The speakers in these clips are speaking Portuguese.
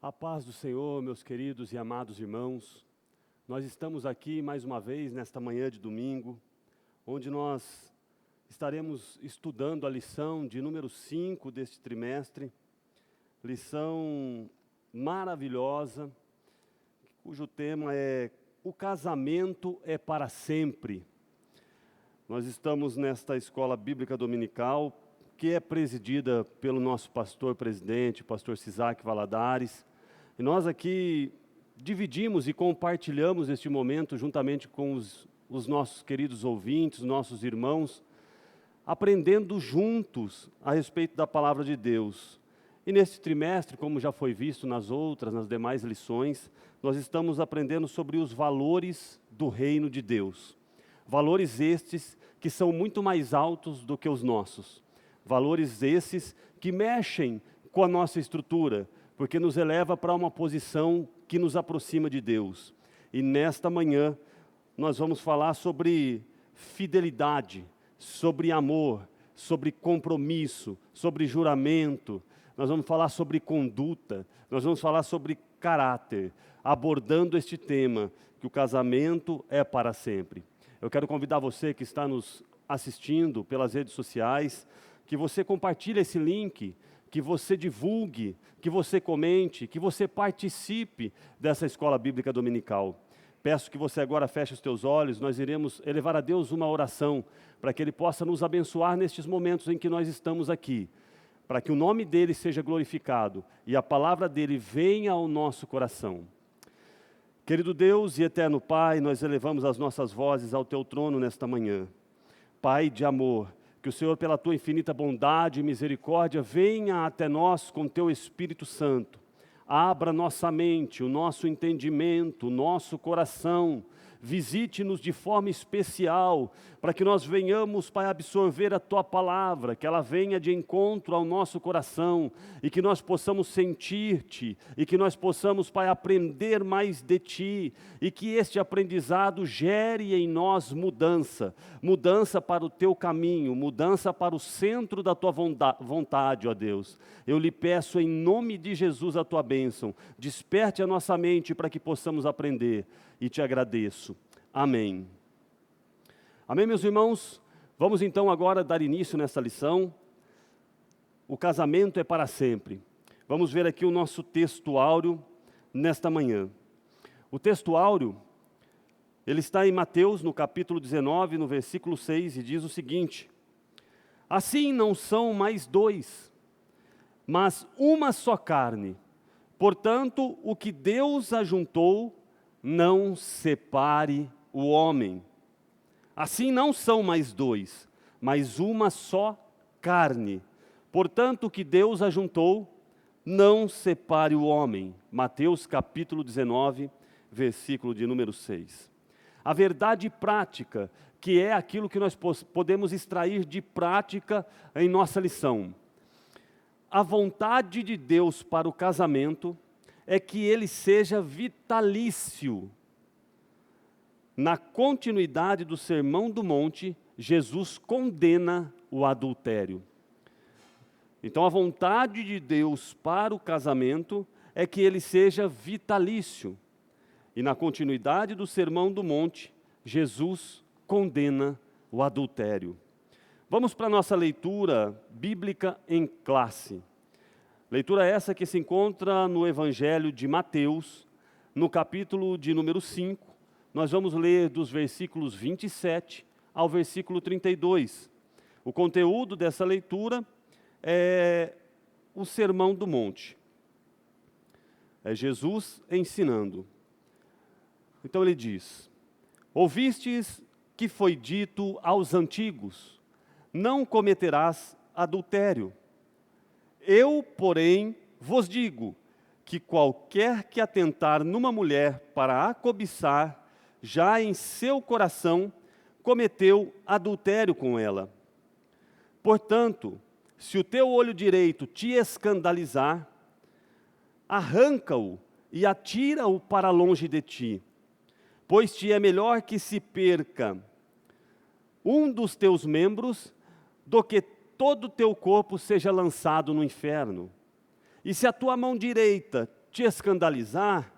A paz do Senhor, meus queridos e amados irmãos. Nós estamos aqui mais uma vez nesta manhã de domingo, onde nós estaremos estudando a lição de número 5 deste trimestre, lição maravilhosa, cujo tema é O Casamento é para Sempre. Nós estamos nesta escola bíblica dominical, que é presidida pelo nosso pastor-presidente, pastor Cisaque Valadares. E nós aqui dividimos e compartilhamos este momento juntamente com os nossos queridos ouvintes, nossos irmãos, aprendendo juntos a respeito da palavra de Deus. E neste trimestre, como já foi visto nas demais lições, nós estamos aprendendo sobre os valores do reino de Deus. Valores estes que são muito mais altos do que os nossos. Valores esses que mexem com a nossa estrutura, porque nos eleva para uma posição que nos aproxima de Deus. E nesta manhã, nós vamos falar sobre fidelidade, sobre amor, sobre compromisso, sobre juramento. Nós vamos falar sobre conduta, nós vamos falar sobre caráter, abordando este tema, que o casamento é para sempre. Eu quero convidar você que está nos assistindo pelas redes sociais, que você compartilhe esse link, que você divulgue, que você comente, que você participe dessa escola bíblica dominical. Peço que você agora feche os teus olhos, nós iremos elevar a Deus uma oração, para que Ele possa nos abençoar nestes momentos em que nós estamos aqui, para que o nome dEle seja glorificado e a palavra dEle venha ao nosso coração. Querido Deus e eterno Pai, nós elevamos as nossas vozes ao Teu trono nesta manhã. Pai de amor, que o Senhor, pela Tua infinita bondade e misericórdia, venha até nós com Teu Espírito Santo. Abra nossa mente, o nosso entendimento, o nosso coração. Visite-nos de forma especial, para que nós venhamos, Pai, absorver a Tua palavra, que ela venha de encontro ao nosso coração, e que nós possamos sentir-Te, e que nós possamos, Pai, aprender mais de Ti, e que este aprendizado gere em nós mudança, mudança para o Teu caminho, mudança para o centro da Tua vontade, ó Deus. Eu lhe peço em nome de Jesus a Tua bênção, desperte a nossa mente para que possamos aprender, e Te agradeço. Amém. Amém, meus irmãos? Vamos então agora dar início nessa lição. O casamento é para sempre. Vamos ver aqui o nosso texto áureo nesta manhã. O texto áureo, ele está em Mateus, no capítulo 19, no versículo 6, e diz o seguinte: Assim não são mais dois, mas uma só carne. Portanto, o que Deus ajuntou, não separe o homem. Assim não são mais dois, mas uma só carne. Portanto, o que Deus ajuntou, não separe o homem. Mateus capítulo 19, versículo de número 6. A verdade prática, que é aquilo que nós podemos extrair de prática em nossa lição. A vontade de Deus para o casamento é que ele seja vitalício. Na continuidade do Sermão do Monte, Jesus condena o adultério. Então, a vontade de Deus para o casamento é que ele seja vitalício. E na continuidade do Sermão do Monte, Jesus condena o adultério. Vamos para a nossa leitura bíblica em classe. Leitura essa que se encontra no Evangelho de Mateus, no capítulo de número 5. Nós vamos ler dos versículos 27 ao versículo 32. O conteúdo dessa leitura é o Sermão do Monte. É Jesus ensinando. Então ele diz: Ouvistes que foi dito aos antigos, não cometerás adultério. Eu, porém, vos digo que qualquer que atentar numa mulher para a cobiçar, já em seu coração cometeu adultério com ela. Portanto, se o teu olho direito te escandalizar, arranca-o e atira-o para longe de ti, pois te é melhor que se perca um dos teus membros do que todo o teu corpo seja lançado no inferno. E se a tua mão direita te escandalizar,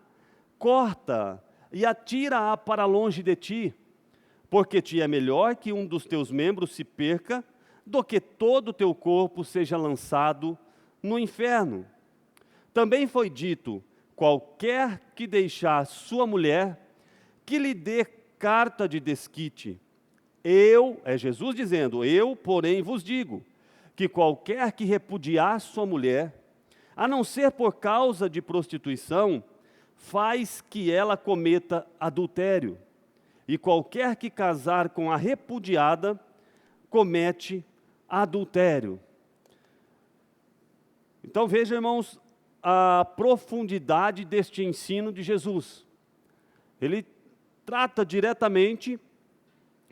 corta e atira-a para longe de ti, porque te é melhor que um dos teus membros se perca, do que todo o teu corpo seja lançado no inferno. Também foi dito, qualquer que deixar sua mulher, que lhe dê carta de desquite. É Jesus dizendo, eu, porém, vos digo, que qualquer que repudiar sua mulher, a não ser por causa de prostituição, faz que ela cometa adultério. E qualquer que casar com a repudiada, comete adultério. Então veja, irmãos, a profundidade deste ensino de Jesus. Ele trata diretamente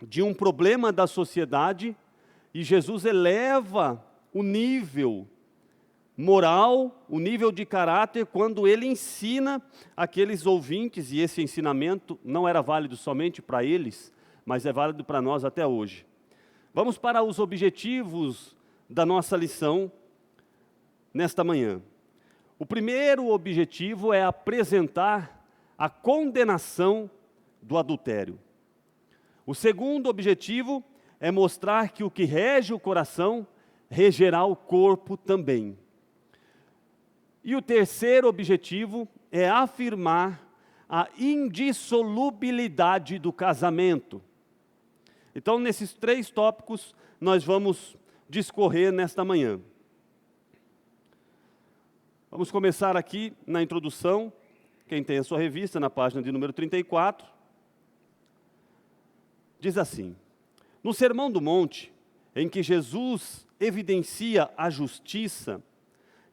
de um problema da sociedade e Jesus eleva o nível moral, o nível de caráter, quando ele ensina aqueles ouvintes, e esse ensinamento não era válido somente para eles, mas é válido para nós até hoje. Vamos para os objetivos da nossa lição nesta manhã. O primeiro objetivo é apresentar a condenação do adultério. O segundo objetivo é mostrar que o que rege o coração regerá o corpo também. E o terceiro objetivo é afirmar a indissolubilidade do casamento. Então, nesses 3 tópicos, nós vamos discorrer nesta manhã. Vamos começar aqui na introdução, quem tem a sua revista, na página de número 34. Diz assim: no Sermão do Monte, em que Jesus evidencia a justiça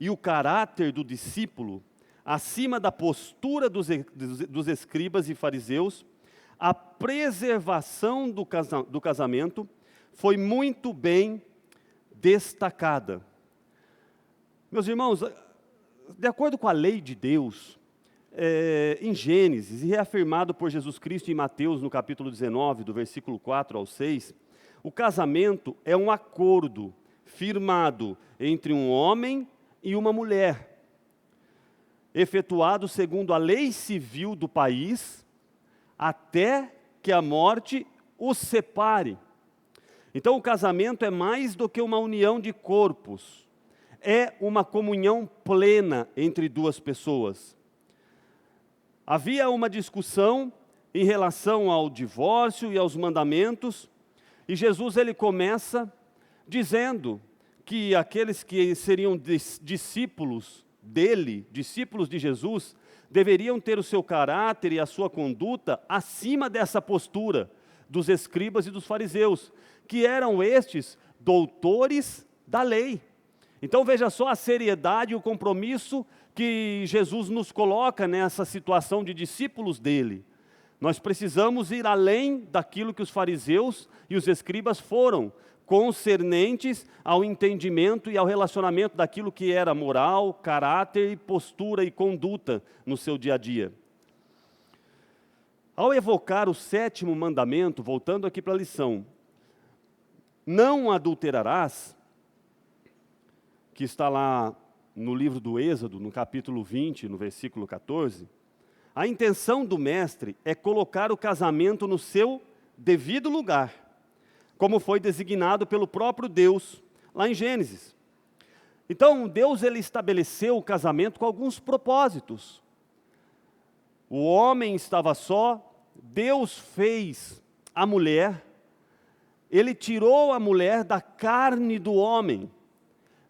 e o caráter do discípulo, acima da postura dos escribas e fariseus, a preservação do casamento foi muito bem destacada. Meus irmãos, de acordo com a lei de Deus, em Gênesis, e reafirmado por Jesus Cristo em Mateus, no capítulo 19, do versículo 4 ao 6, o casamento é um acordo firmado entre um homem e uma mulher, efetuado segundo a lei civil do país, até que a morte os separe. Então, o casamento é mais do que uma união de corpos, é uma comunhão plena entre 2 pessoas. Havia uma discussão em relação ao divórcio e aos mandamentos, e Jesus ele começa dizendo que aqueles que seriam discípulos dele, discípulos de Jesus, deveriam ter o seu caráter e a sua conduta acima dessa postura dos escribas e dos fariseus, que eram estes doutores da lei. Então veja só a seriedade e o compromisso que Jesus nos coloca nessa situação de discípulos dele. Nós precisamos ir além daquilo que os fariseus e os escribas foram, concernentes ao entendimento e ao relacionamento daquilo que era moral, caráter, postura e conduta no seu dia a dia. Ao evocar o 7º mandamento, voltando aqui para a lição, não adulterarás, que está lá no livro do Êxodo, no capítulo 20, no versículo 14, a intenção do mestre é colocar o casamento no seu devido lugar, como foi designado pelo próprio Deus, lá em Gênesis. Então, Deus ele estabeleceu o casamento com alguns propósitos. O homem estava só, Deus fez a mulher, ele tirou a mulher da carne do homem.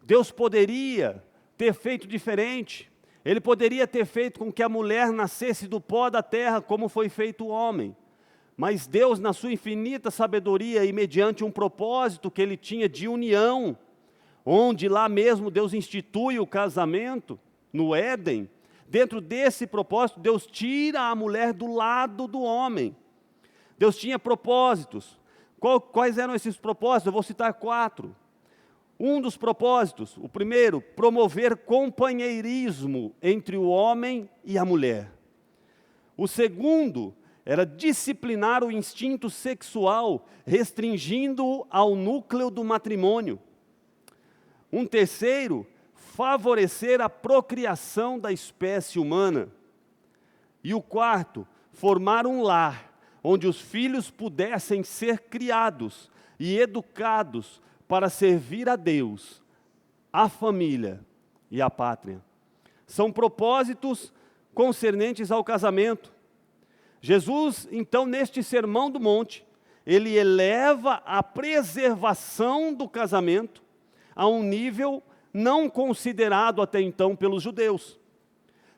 Deus poderia ter feito diferente, ele poderia ter feito com que a mulher nascesse do pó da terra, como foi feito o homem. Mas Deus, na sua infinita sabedoria e mediante um propósito que ele tinha de união, onde lá mesmo Deus institui o casamento, no Éden, dentro desse propósito, Deus tira a mulher do lado do homem. Deus tinha propósitos. Quais eram esses propósitos? Eu vou citar 4. Um dos propósitos, o primeiro, promover companheirismo entre o homem e a mulher. O segundo, era disciplinar o instinto sexual, restringindo-o ao núcleo do matrimônio. Um terceiro, favorecer a procriação da espécie humana. E o quarto, formar um lar, onde os filhos pudessem ser criados e educados para servir a Deus, a família e a pátria. São propósitos concernentes ao casamento. Jesus, então, neste Sermão do Monte, ele eleva a preservação do casamento a um nível não considerado até então pelos judeus,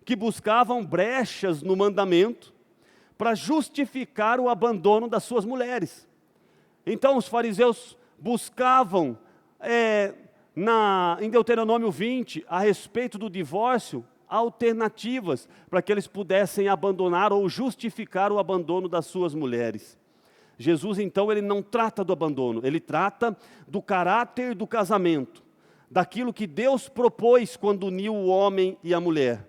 que buscavam brechas no mandamento para justificar o abandono das suas mulheres. Então os fariseus buscavam, em Deuteronômio 20, a respeito do divórcio, alternativas para que eles pudessem abandonar ou justificar o abandono das suas mulheres. Jesus, então, ele não trata do abandono, ele trata do caráter do casamento, daquilo que Deus propôs quando uniu o homem e a mulher.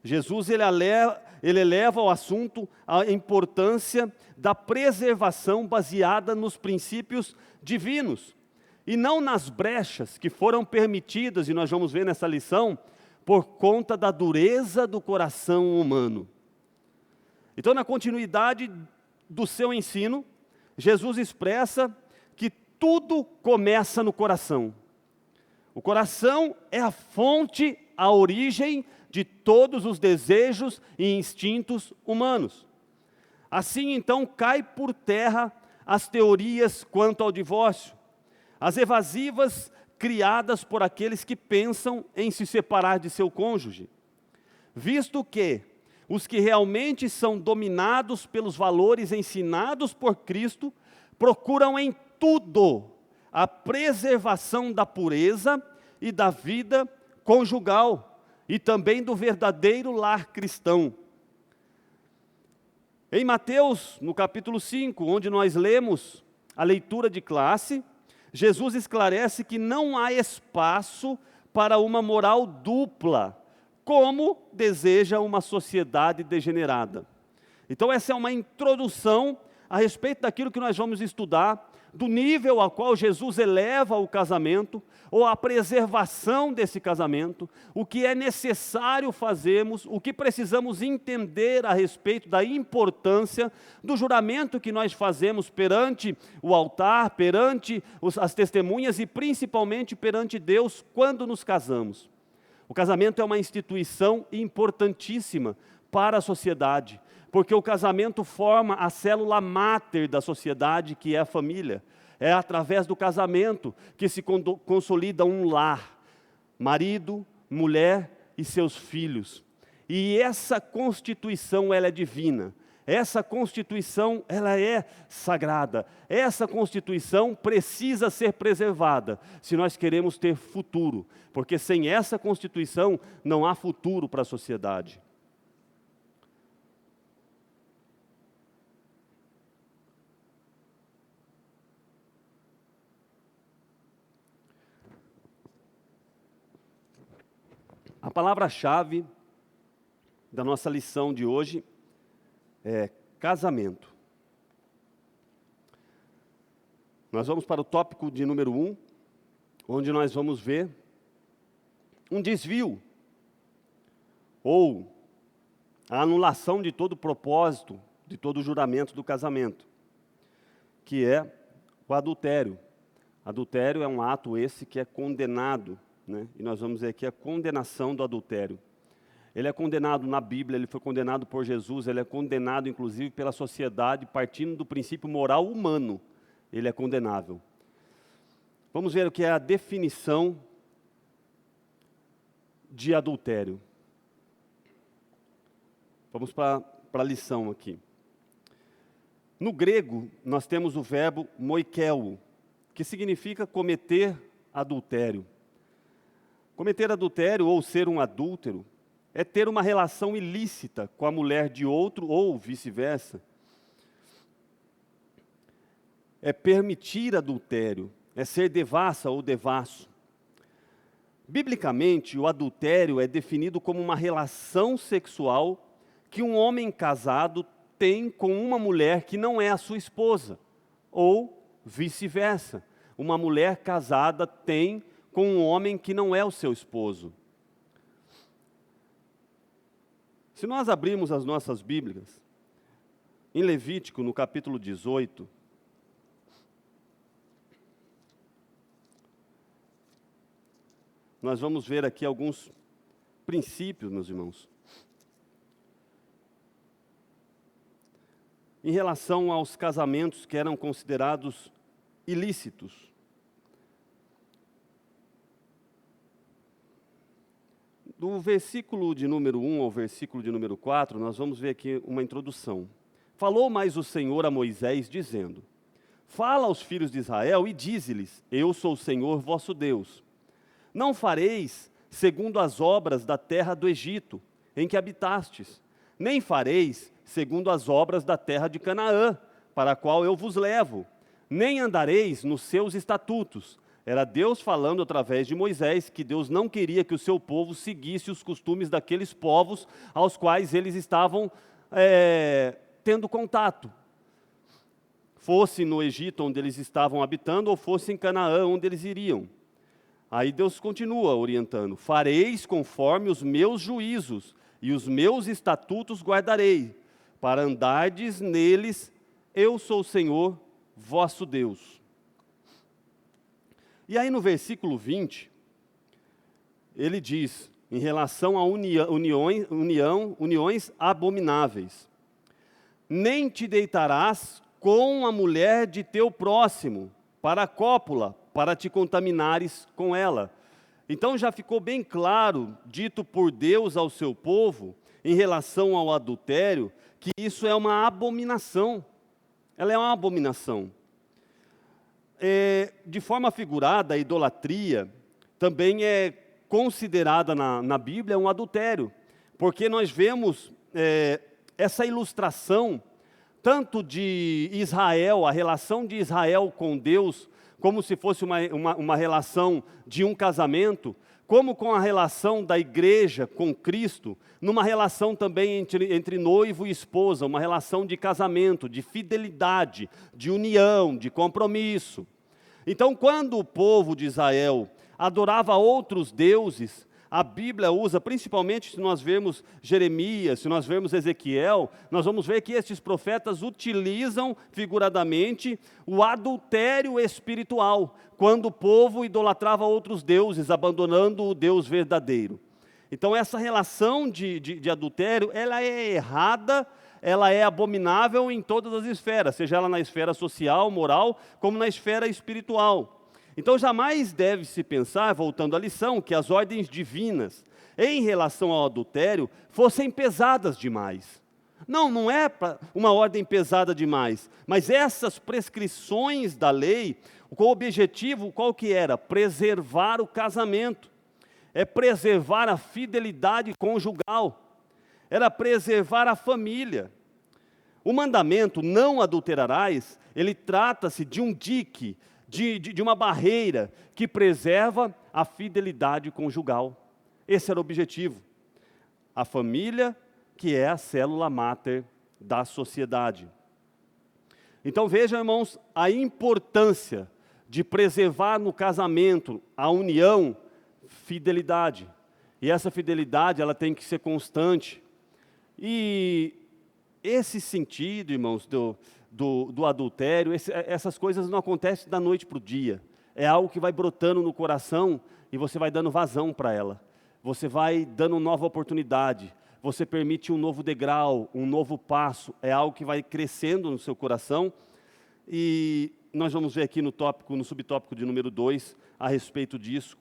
Jesus, ele eleva ao assunto a importância da preservação baseada nos princípios divinos, e não nas brechas que foram permitidas, e nós vamos ver nessa lição, por conta da dureza do coração humano. Então, na continuidade do seu ensino, Jesus expressa que tudo começa no coração. O coração é a fonte, a origem de todos os desejos e instintos humanos. Assim, então, cai por terra as teorias quanto ao divórcio, as evasivas criadas por aqueles que pensam em se separar de seu cônjuge, visto que os que realmente são dominados pelos valores ensinados por Cristo procuram em tudo a preservação da pureza e da vida conjugal e também do verdadeiro lar cristão. Em Mateus, no capítulo 5, onde nós lemos a leitura de classe, Jesus esclarece que não há espaço para uma moral dupla, como deseja uma sociedade degenerada. Então essa é uma introdução a respeito daquilo que nós vamos estudar, do nível ao qual Jesus eleva o casamento, ou a preservação desse casamento, o que é necessário fazermos, o que precisamos entender a respeito da importância do juramento que nós fazemos perante o altar, perante as testemunhas e principalmente perante Deus quando nos casamos. O casamento é uma instituição importantíssima para a sociedade, porque o casamento forma a célula máter da sociedade, que é a família. É através do casamento que se consolida um lar, marido, mulher e seus filhos. E essa constituição, ela é divina. Essa constituição, ela é sagrada. Essa constituição precisa ser preservada, se nós queremos ter futuro. Porque sem essa constituição, não há futuro para a sociedade. A palavra-chave da nossa lição de hoje é casamento. Nós vamos para o tópico de número 1, onde nós vamos ver um desvio, ou a anulação de todo o propósito, de todo o juramento do casamento, que é o adultério. Adultério é um ato esse que é condenado, né? E nós vamos ver aqui a condenação do adultério. Ele é condenado na Bíblia, ele foi condenado por Jesus, ele é condenado inclusive pela sociedade, partindo do princípio moral humano, ele é condenável. Vamos ver o que é a definição de adultério. Vamos para a lição aqui. No grego, nós temos o verbo moikeo, que significa cometer adultério. Cometer adultério ou ser um adúltero é ter uma relação ilícita com a mulher de outro ou vice-versa. É permitir adultério, é ser devassa ou devasso. Biblicamente, o adultério é definido como uma relação sexual que um homem casado tem com uma mulher que não é a sua esposa, ou vice-versa. Uma mulher casada tem com um homem que não é o seu esposo. Se nós abrirmos as nossas Bíblias, em Levítico, no capítulo 18, nós vamos ver aqui alguns princípios, meus irmãos, em relação aos casamentos que eram considerados ilícitos. Do versículo de número 1 ao versículo de número 4, nós vamos ver aqui uma introdução. Falou mais o Senhor a Moisés, dizendo: Fala aos filhos de Israel e dize-lhes: Eu sou o Senhor vosso Deus. Não fareis segundo as obras da terra do Egito, em que habitastes, nem fareis segundo as obras da terra de Canaã, para a qual eu vos levo, nem andareis nos seus estatutos. Era Deus falando através de Moisés, que Deus não queria que o seu povo seguisse os costumes daqueles povos aos quais eles estavam tendo contato. Fosse no Egito, onde eles estavam habitando, ou fosse em Canaã, onde eles iriam. Aí Deus continua orientando: fareis conforme os meus juízos, e os meus estatutos guardarei, para andardes neles, eu sou o Senhor, vosso Deus. E aí no versículo 20, ele diz, em relação a uniões abomináveis: nem te deitarás com a mulher de teu próximo, para a cópula, para te contaminares com ela. Então já ficou bem claro, dito por Deus ao seu povo, em relação ao adultério, que isso é uma abominação. Ela é uma abominação. De forma figurada, a idolatria também é considerada na Bíblia um adultério, porque nós vemos essa ilustração tanto de Israel, a relação de Israel com Deus, como se fosse uma relação de um casamento, como com a relação da igreja com Cristo, numa relação também entre noivo e esposa, uma relação de casamento, de fidelidade, de união, de compromisso. Então, quando o povo de Israel adorava outros deuses, a Bíblia usa, principalmente se nós vermos Jeremias, se nós vermos Ezequiel, nós vamos ver que estes profetas utilizam figuradamente o adultério espiritual, quando o povo idolatrava outros deuses, abandonando o Deus verdadeiro. Então essa relação de adultério, ela é errada, ela é abominável em todas as esferas, seja ela na esfera social, moral, como na esfera espiritual. Então jamais deve-se pensar, voltando à lição, que as ordens divinas em relação ao adultério fossem pesadas demais. Não é uma ordem pesada demais, mas essas prescrições da lei, com o objetivo, qual que era? Preservar o casamento, preservar a fidelidade conjugal, era preservar a família. O mandamento, não adulterarás, ele trata-se de um dique, de uma barreira que preserva a fidelidade conjugal. Esse era o objetivo. A família, que é a célula máter da sociedade. Então vejam, irmãos, a importância de preservar no casamento a união, fidelidade. E essa fidelidade, ela tem que ser constante. E esse sentido, irmãos, do adultério, essas coisas não acontecem da noite para o dia. É algo que vai brotando no coração e você vai dando vazão para ela. Você vai dando nova oportunidade. Você permite um novo degrau, um novo passo. É algo que vai crescendo no seu coração. E nós vamos ver aqui no subtópico de número 2, a respeito disso,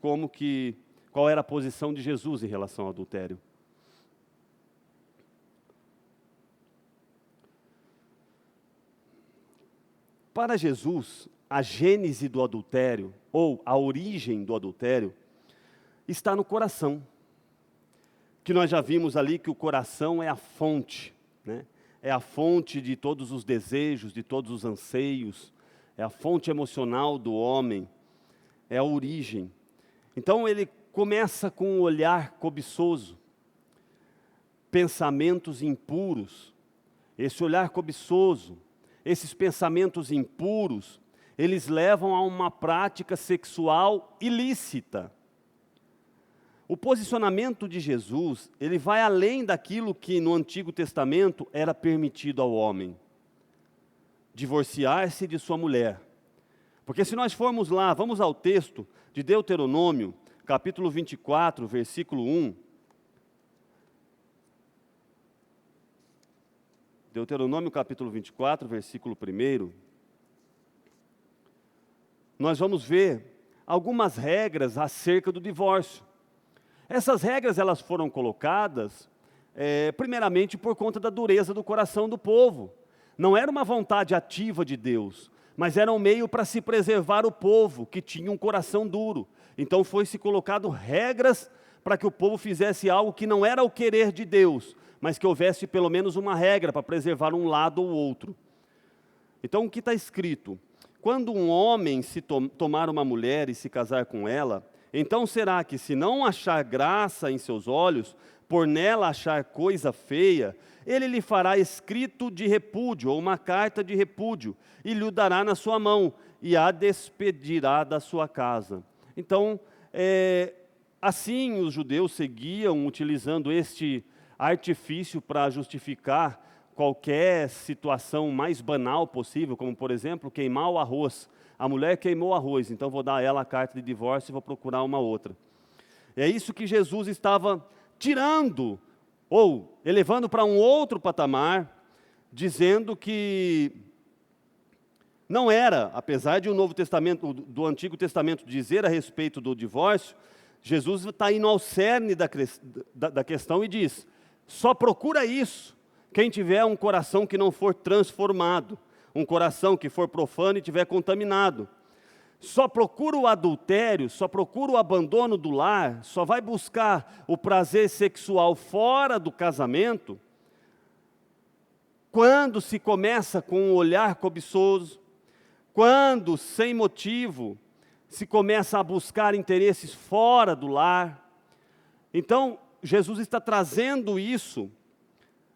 qual era a posição de Jesus em relação ao adultério. Para Jesus, a gênese do adultério, ou a origem do adultério, está no coração. Que nós já vimos ali que o coração é a fonte, né? É a fonte de todos os desejos, de todos os anseios, é a fonte emocional do homem, é a origem. Então ele começa com um olhar cobiçoso, pensamentos impuros. Esse olhar cobiçoso, esses pensamentos impuros, eles levam a uma prática sexual ilícita. O posicionamento de Jesus, ele vai além daquilo que no Antigo Testamento era permitido ao homem. Divorciar-se de sua mulher. Porque se nós formos lá, vamos ao texto de Deuteronômio, capítulo 24, versículo 1. Deuteronômio capítulo 24, versículo 1. Nós vamos ver algumas regras acerca do divórcio. Essas regras elas foram colocadas, primeiramente por conta da dureza do coração do povo. Não era uma vontade ativa de Deus, mas era um meio para se preservar o povo, que tinha um coração duro. Então foi-se colocado regras para que o povo fizesse algo que não era o querer de Deus, mas que houvesse pelo menos uma regra para preservar um lado ou outro. Então o que está escrito? Quando um homem se tomar uma mulher e se casar com ela, então será que se não achar graça em seus olhos, por nela achar coisa feia, ele lhe fará escrito de repúdio, ou uma carta de repúdio, e lhe o dará na sua mão, e a despedirá da sua casa. Então, assim os judeus seguiam utilizando este artifício para justificar qualquer situação mais banal possível, como por exemplo, queimar o arroz. A mulher queimou o arroz, então vou dar a ela a carta de divórcio e vou procurar uma outra. É isso que Jesus estava tirando, ou elevando para um outro patamar, dizendo que não era, apesar de o Novo Testamento, do Antigo Testamento dizer a respeito do divórcio, Jesus está indo ao cerne da questão e diz, só procura isso quem tiver um coração que não for transformado, um coração que for profano e tiver contaminado. Só procura o adultério, só procura o abandono do lar, só vai buscar o prazer sexual fora do casamento, quando se começa com um olhar cobiçoso, quando, sem motivo, se começa a buscar interesses fora do lar. Então, Jesus está trazendo isso,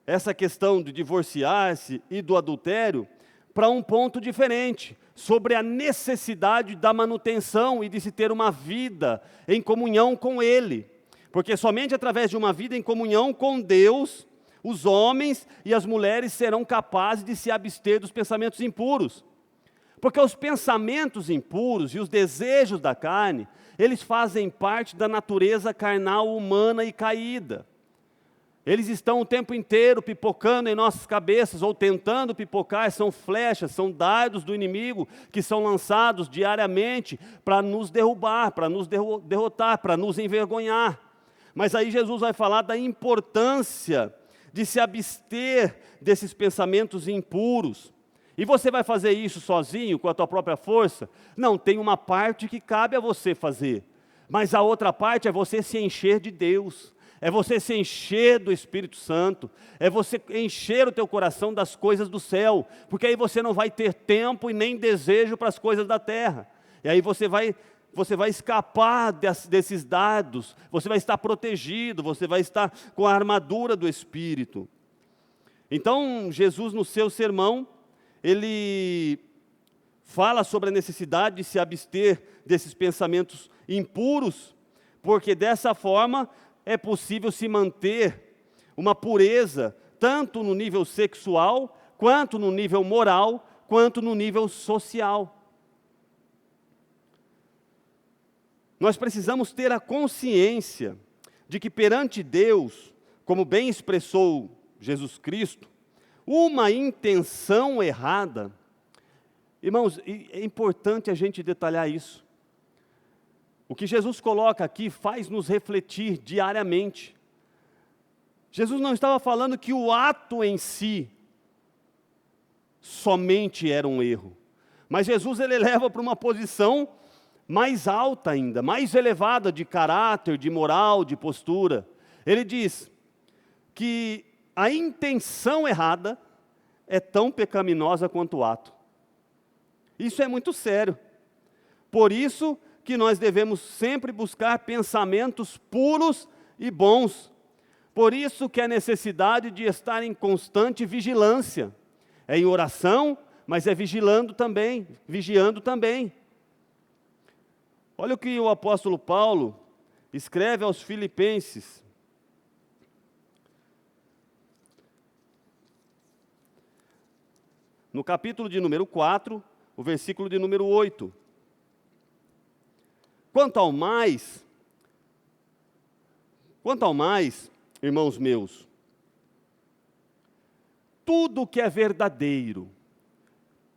essa questão de divorciar-se e do adultério, para um ponto diferente, sobre a necessidade da manutenção e de se ter uma vida em comunhão com Ele. Porque somente através de uma vida em comunhão com Deus, os homens e as mulheres serão capazes de se abster dos pensamentos impuros. Porque os pensamentos impuros e os desejos da carne, eles fazem parte da natureza carnal humana e caída. Eles estão o tempo inteiro pipocando em nossas cabeças, ou tentando pipocar, são flechas, são dardos do inimigo, que são lançados diariamente para nos derrubar, para nos derrotar, para nos envergonhar. Mas aí Jesus vai falar da importância de se abster desses pensamentos impuros. E você vai fazer isso sozinho, com a tua própria força? Não, tem uma parte que cabe a você fazer, mas a outra parte é você se encher de Deus. É você se encher do Espírito Santo, é você encher o teu coração das coisas do céu, porque aí você não vai ter tempo e nem desejo para as coisas da terra. E aí você vai escapar desses dardos, você vai estar protegido, você vai estar com a armadura do Espírito. Então, Jesus no seu sermão, ele fala sobre a necessidade de se abster desses pensamentos impuros, porque dessa forma é possível se manter uma pureza, tanto no nível sexual, quanto no nível moral, quanto no nível social. Nós precisamos ter a consciência de que perante Deus, como bem expressou Jesus Cristo, uma intenção errada, irmãos, é importante a gente detalhar isso. O que Jesus coloca aqui faz nos refletir diariamente. Jesus não estava falando que o ato em si somente era um erro, mas Jesus ele leva para uma posição mais alta ainda, mais elevada de caráter, de moral, de postura. Ele diz que a intenção errada é tão pecaminosa quanto o ato. Isso é muito sério. Por isso que nós devemos sempre buscar pensamentos puros e bons. Por isso que a necessidade de estar em constante vigilância, em oração, mas é vigiando também, vigiando também. Olha o que o apóstolo Paulo escreve aos Filipenses. No capítulo de número 4, o versículo de número 8. Quanto ao mais, irmãos meus, tudo que é verdadeiro,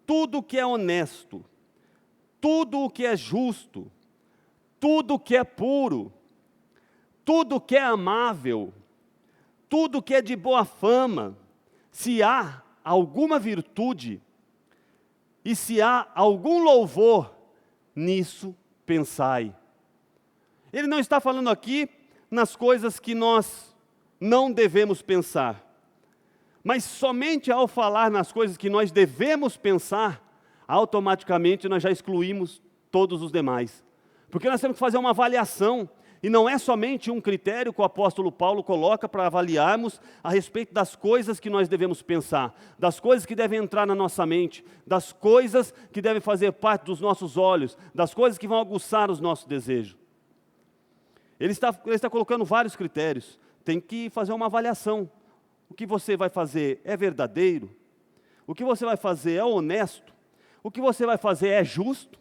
tudo que é honesto, tudo o que é justo, tudo que é puro, tudo que é amável, tudo que é de boa fama, se há alguma virtude e se há algum louvor, nisso pensai. Ele não está falando aqui nas coisas que nós não devemos pensar, mas somente ao falar nas coisas que nós devemos pensar, automaticamente nós já excluímos todos os demais. Porque nós temos que fazer uma avaliação, e não é somente um critério que o apóstolo Paulo coloca para avaliarmos a respeito das coisas que nós devemos pensar, das coisas que devem entrar na nossa mente, das coisas que devem fazer parte dos nossos olhos, das coisas que vão aguçar os nossos desejos. Ele está colocando vários critérios, tem que fazer uma avaliação. O que você vai fazer é verdadeiro? O que você vai fazer é honesto? O que você vai fazer é justo?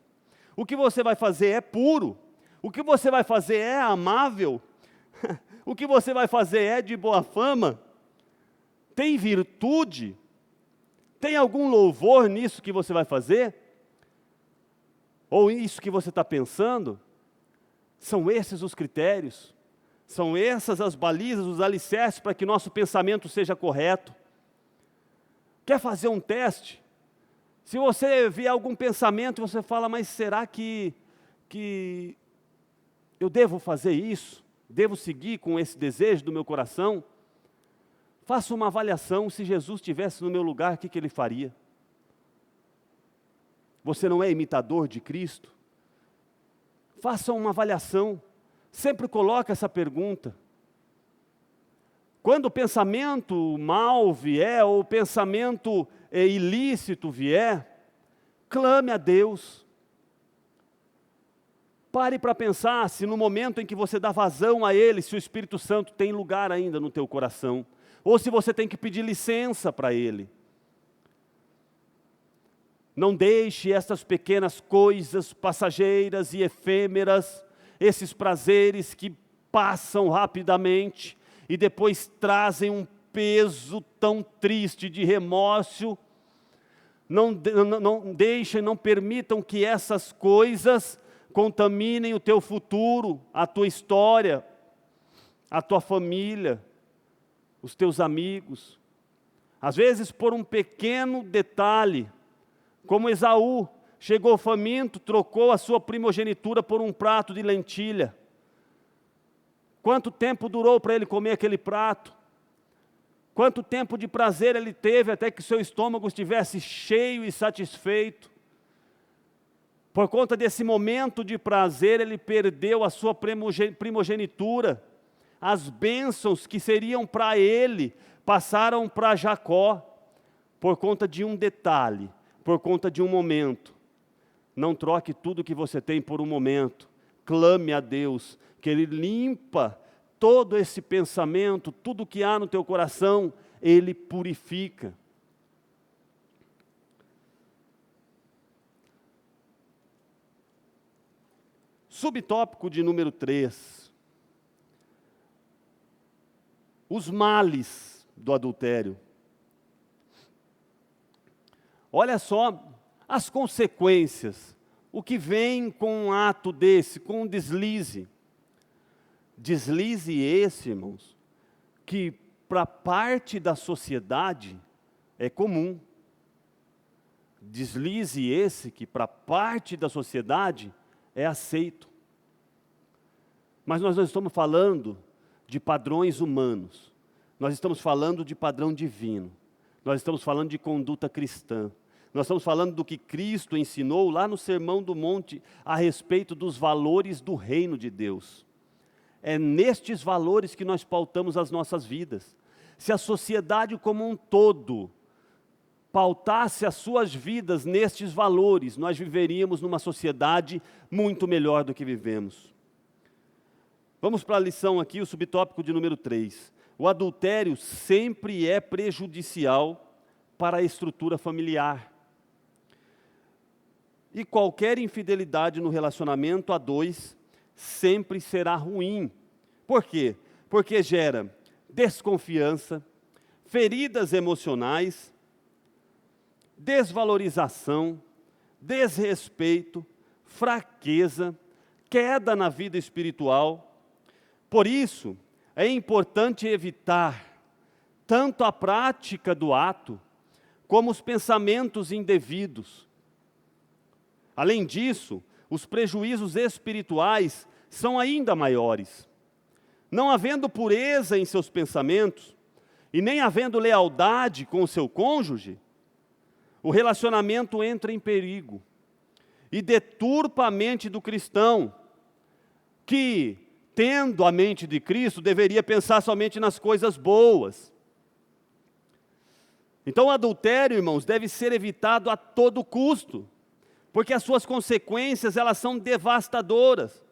O que você vai fazer é puro? O que você vai fazer é amável? O que você vai fazer é de boa fama? Tem virtude? Tem algum louvor nisso que você vai fazer? Ou isso que você está pensando? São esses os critérios? São essas as balizas, os alicerces para que nosso pensamento seja correto? Quer fazer um teste? Se você vê algum pensamento, você fala, mas será que eu devo fazer isso? Devo seguir com esse desejo do meu coração? Faça uma avaliação, se Jesus estivesse no meu lugar, o que ele faria? Você não é imitador de Cristo? Faça uma avaliação, sempre coloque essa pergunta. Quando o pensamento mal vier, ou o pensamento ilícito vier, clame a Deus. Pare para pensar se no momento em que você dá vazão a ele, se o Espírito Santo tem lugar ainda no teu coração, ou se você tem que pedir licença para ele. Não deixe essas pequenas coisas passageiras e efêmeras, esses prazeres que passam rapidamente e depois trazem um peso tão triste de remorso. Não deixem, não permitam que essas coisas contaminem o teu futuro, a tua história, a tua família, os teus amigos. Às vezes por um pequeno detalhe, como Esaú, chegou faminto, trocou a sua primogenitura por um prato de lentilha. Quanto tempo durou para ele comer aquele prato? Quanto tempo de prazer ele teve até que seu estômago estivesse cheio e satisfeito? Por conta desse momento de prazer, ele perdeu a sua primogenitura. As bênçãos que seriam para ele, passaram para Jacó, por conta de um detalhe, por conta de um momento. Não troque tudo que você tem por um momento. Clame a Deus, que Ele limpa todo esse pensamento, tudo que há no teu coração, Ele purifica. Subtópico de número 3. Os males do adultério. Olha só as consequências, o que vem com um ato desse, com um deslize. Deslize esse, irmãos, que para parte da sociedade é comum. Deslize esse que para parte da sociedade é aceito. Mas nós não estamos falando de padrões humanos, nós estamos falando de padrão divino, nós estamos falando de conduta cristã. Nós estamos falando do que Cristo ensinou lá no Sermão do Monte a respeito dos valores do reino de Deus. É nestes valores que nós pautamos as nossas vidas. Se a sociedade como um todo pautasse as suas vidas nestes valores, nós viveríamos numa sociedade muito melhor do que vivemos. Vamos para a lição aqui, o subtópico de número 3. O adultério sempre é prejudicial para a estrutura familiar. E qualquer infidelidade no relacionamento a dois sempre será ruim. Por quê? Porque gera desconfiança, feridas emocionais, desvalorização, desrespeito, fraqueza, queda na vida espiritual. Por isso, é importante evitar tanto a prática do ato, como os pensamentos indevidos. Além disso, os prejuízos espirituais são ainda maiores. Não havendo pureza em seus pensamentos, e nem havendo lealdade com o seu cônjuge, o relacionamento entra em perigo e deturpa a mente do cristão, que, tendo a mente de Cristo, deveria pensar somente nas coisas boas. Então o adultério, irmãos, deve ser evitado a todo custo, porque as suas consequências, elas são devastadoras.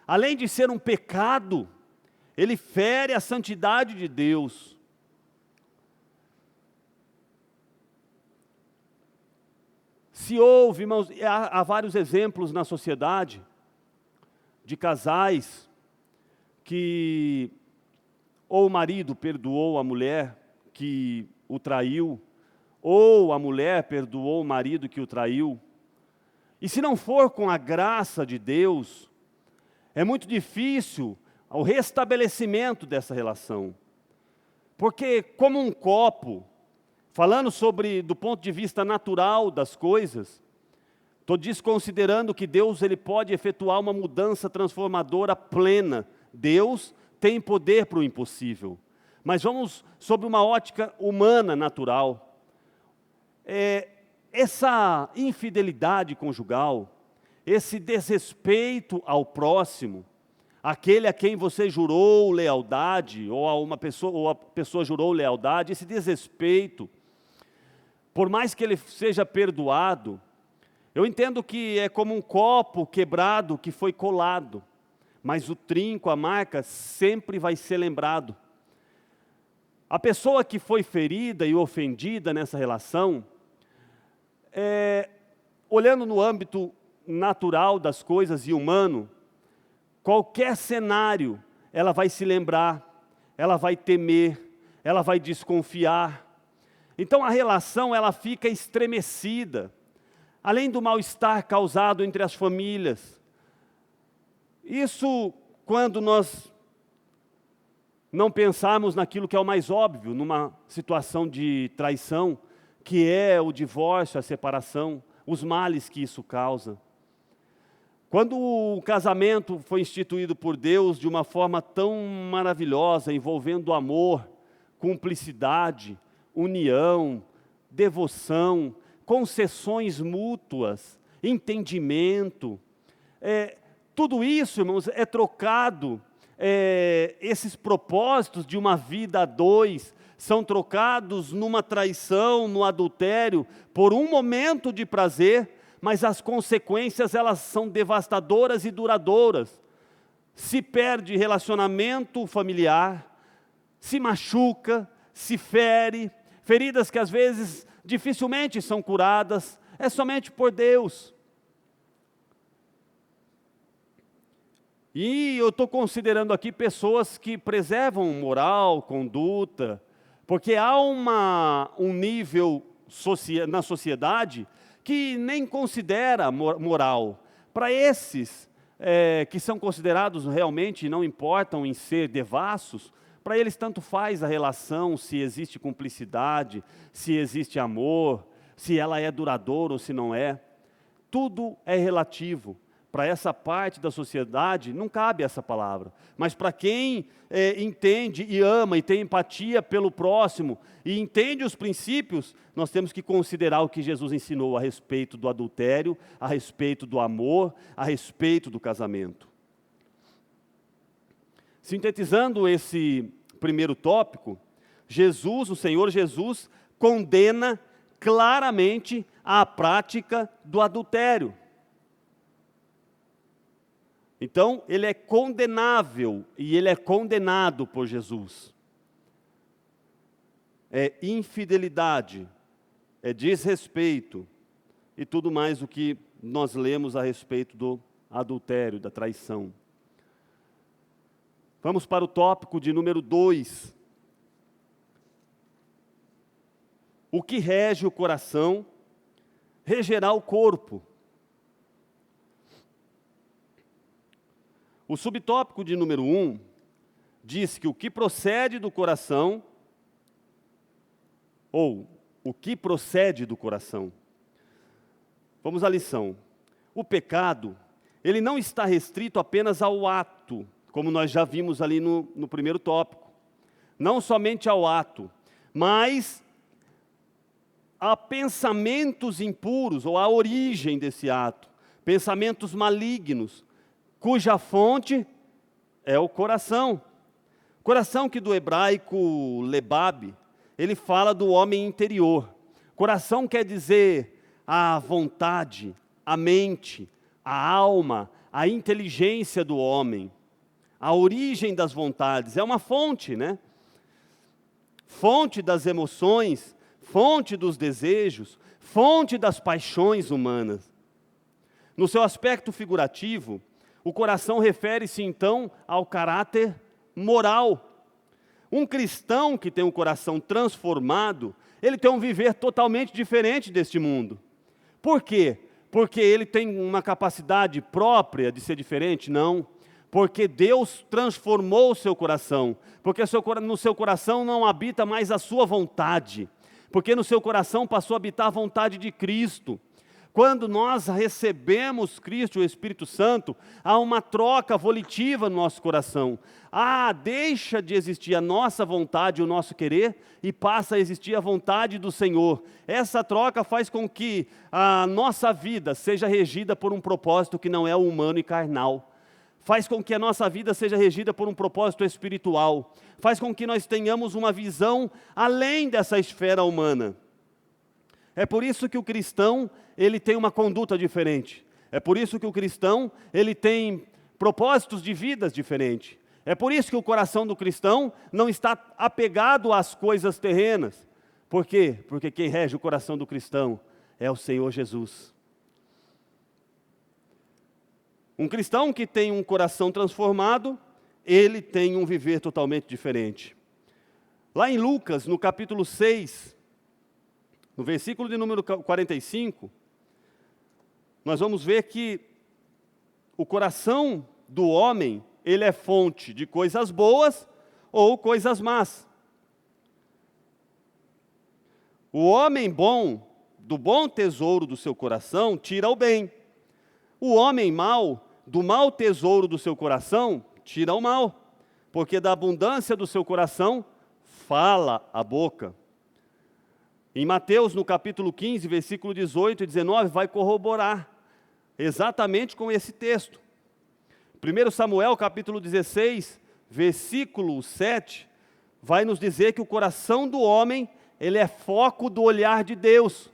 Além de ser um pecado, ele fere a santidade de Deus. Se houve, irmãos, há vários exemplos na sociedade de casais que ou o marido perdoou a mulher que o traiu, ou a mulher perdoou o marido que o traiu. E se não for com a graça de Deus, é muito difícil o restabelecimento dessa relação. Porque como um copo, falando do ponto de vista natural das coisas, estou desconsiderando que Deus ele pode efetuar uma mudança transformadora plena. Deus tem poder para o impossível. Mas vamos sobre uma ótica humana, natural. Essa infidelidade conjugal, esse desrespeito ao próximo, aquele a quem você jurou lealdade, ou a pessoa jurou lealdade, esse desrespeito, por mais que ele seja perdoado, eu entendo que é como um copo quebrado que foi colado, mas o trinco, a marca, sempre vai ser lembrado. A pessoa que foi ferida e ofendida nessa relação, olhando no âmbito natural das coisas e humano, qualquer cenário, ela vai se lembrar, ela vai temer, ela vai desconfiar. Então a relação, ela fica estremecida, além do mal-estar causado entre as famílias. Isso quando nós não pensarmos naquilo que é o mais óbvio, numa situação de traição, que é o divórcio, a separação, os males que isso causa. Quando o casamento foi instituído por Deus de uma forma tão maravilhosa, envolvendo amor, cumplicidade, união, devoção, concessões mútuas, entendimento, tudo isso, irmãos, é trocado, esses propósitos de uma vida a dois, são trocados numa traição, no adultério, por um momento de prazer, mas as consequências, elas são devastadoras e duradouras. Se perde relacionamento familiar, se machuca, se fere, feridas que às vezes dificilmente são curadas, é somente por Deus. E eu estou considerando aqui pessoas que preservam moral, conduta, porque há um nível na sociedade que nem considera moral. Para esses que são considerados realmente, não importam em ser devassos, para eles tanto faz a relação, se existe cumplicidade, se existe amor, se ela é duradoura ou se não é. Tudo é relativo. Para essa parte da sociedade, não cabe essa palavra. Mas para quem entende e ama e tem empatia pelo próximo e entende os princípios, nós temos que considerar o que Jesus ensinou a respeito do adultério, a respeito do amor, a respeito do casamento. Sintetizando esse primeiro tópico, o Senhor Jesus, condena claramente à prática do adultério. Então, ele é condenável e ele é condenado por Jesus. É infidelidade, é desrespeito e tudo mais o que nós lemos a respeito do adultério, da traição. Vamos para o tópico de número 2. O que rege o coração, regerá o corpo. O subtópico de número 1 diz que o que procede do coração, ou o que procede do coração. Vamos à lição. O pecado, ele não está restrito apenas ao ato, como nós já vimos ali no primeiro tópico. Não somente ao ato, mas a pensamentos impuros, ou a origem desse ato. Pensamentos malignos, cuja fonte é o coração. Coração que do hebraico lebab, ele fala do homem interior. Coração quer dizer a vontade, a mente, a alma, a inteligência do homem. A origem das vontades, é uma fonte, né? Fonte das emoções, fonte dos desejos, fonte das paixões humanas. No seu aspecto figurativo, o coração refere-se então ao caráter moral. Um cristão que tem um coração transformado, ele tem um viver totalmente diferente deste mundo. Por quê? Porque ele tem uma capacidade própria de ser diferente? Não. Porque Deus transformou o seu coração. Porque no seu coração não habita mais a sua vontade. Porque no seu coração passou a habitar a vontade de Cristo. Quando nós recebemos Cristo e o Espírito Santo, há uma troca volitiva no nosso coração. Deixa de existir a nossa vontade, o nosso querer, e passa a existir a vontade do Senhor. Essa troca faz com que a nossa vida seja regida por um propósito que não é humano e carnal. Faz com que a nossa vida seja regida por um propósito espiritual. Faz com que nós tenhamos uma visão além dessa esfera humana. É por isso que o cristão, ele tem uma conduta diferente. É por isso que o cristão, ele tem propósitos de vidas diferentes. É por isso que o coração do cristão não está apegado às coisas terrenas. Por quê? Porque quem rege o coração do cristão é o Senhor Jesus. Um cristão que tem um coração transformado, ele tem um viver totalmente diferente. Lá em Lucas, no capítulo 6, no versículo de número 45, nós vamos ver que o coração do homem, ele é fonte de coisas boas ou coisas más. O homem bom, do bom tesouro do seu coração, tira o bem. O homem mau, do mau tesouro do seu coração, tira o mal. Porque da abundância do seu coração, fala a boca. Em Mateus, no capítulo 15, versículo 18 e 19, vai corroborar exatamente com esse texto. 1 Samuel, capítulo 16, versículo 7, vai nos dizer que o coração do homem, ele é foco do olhar de Deus.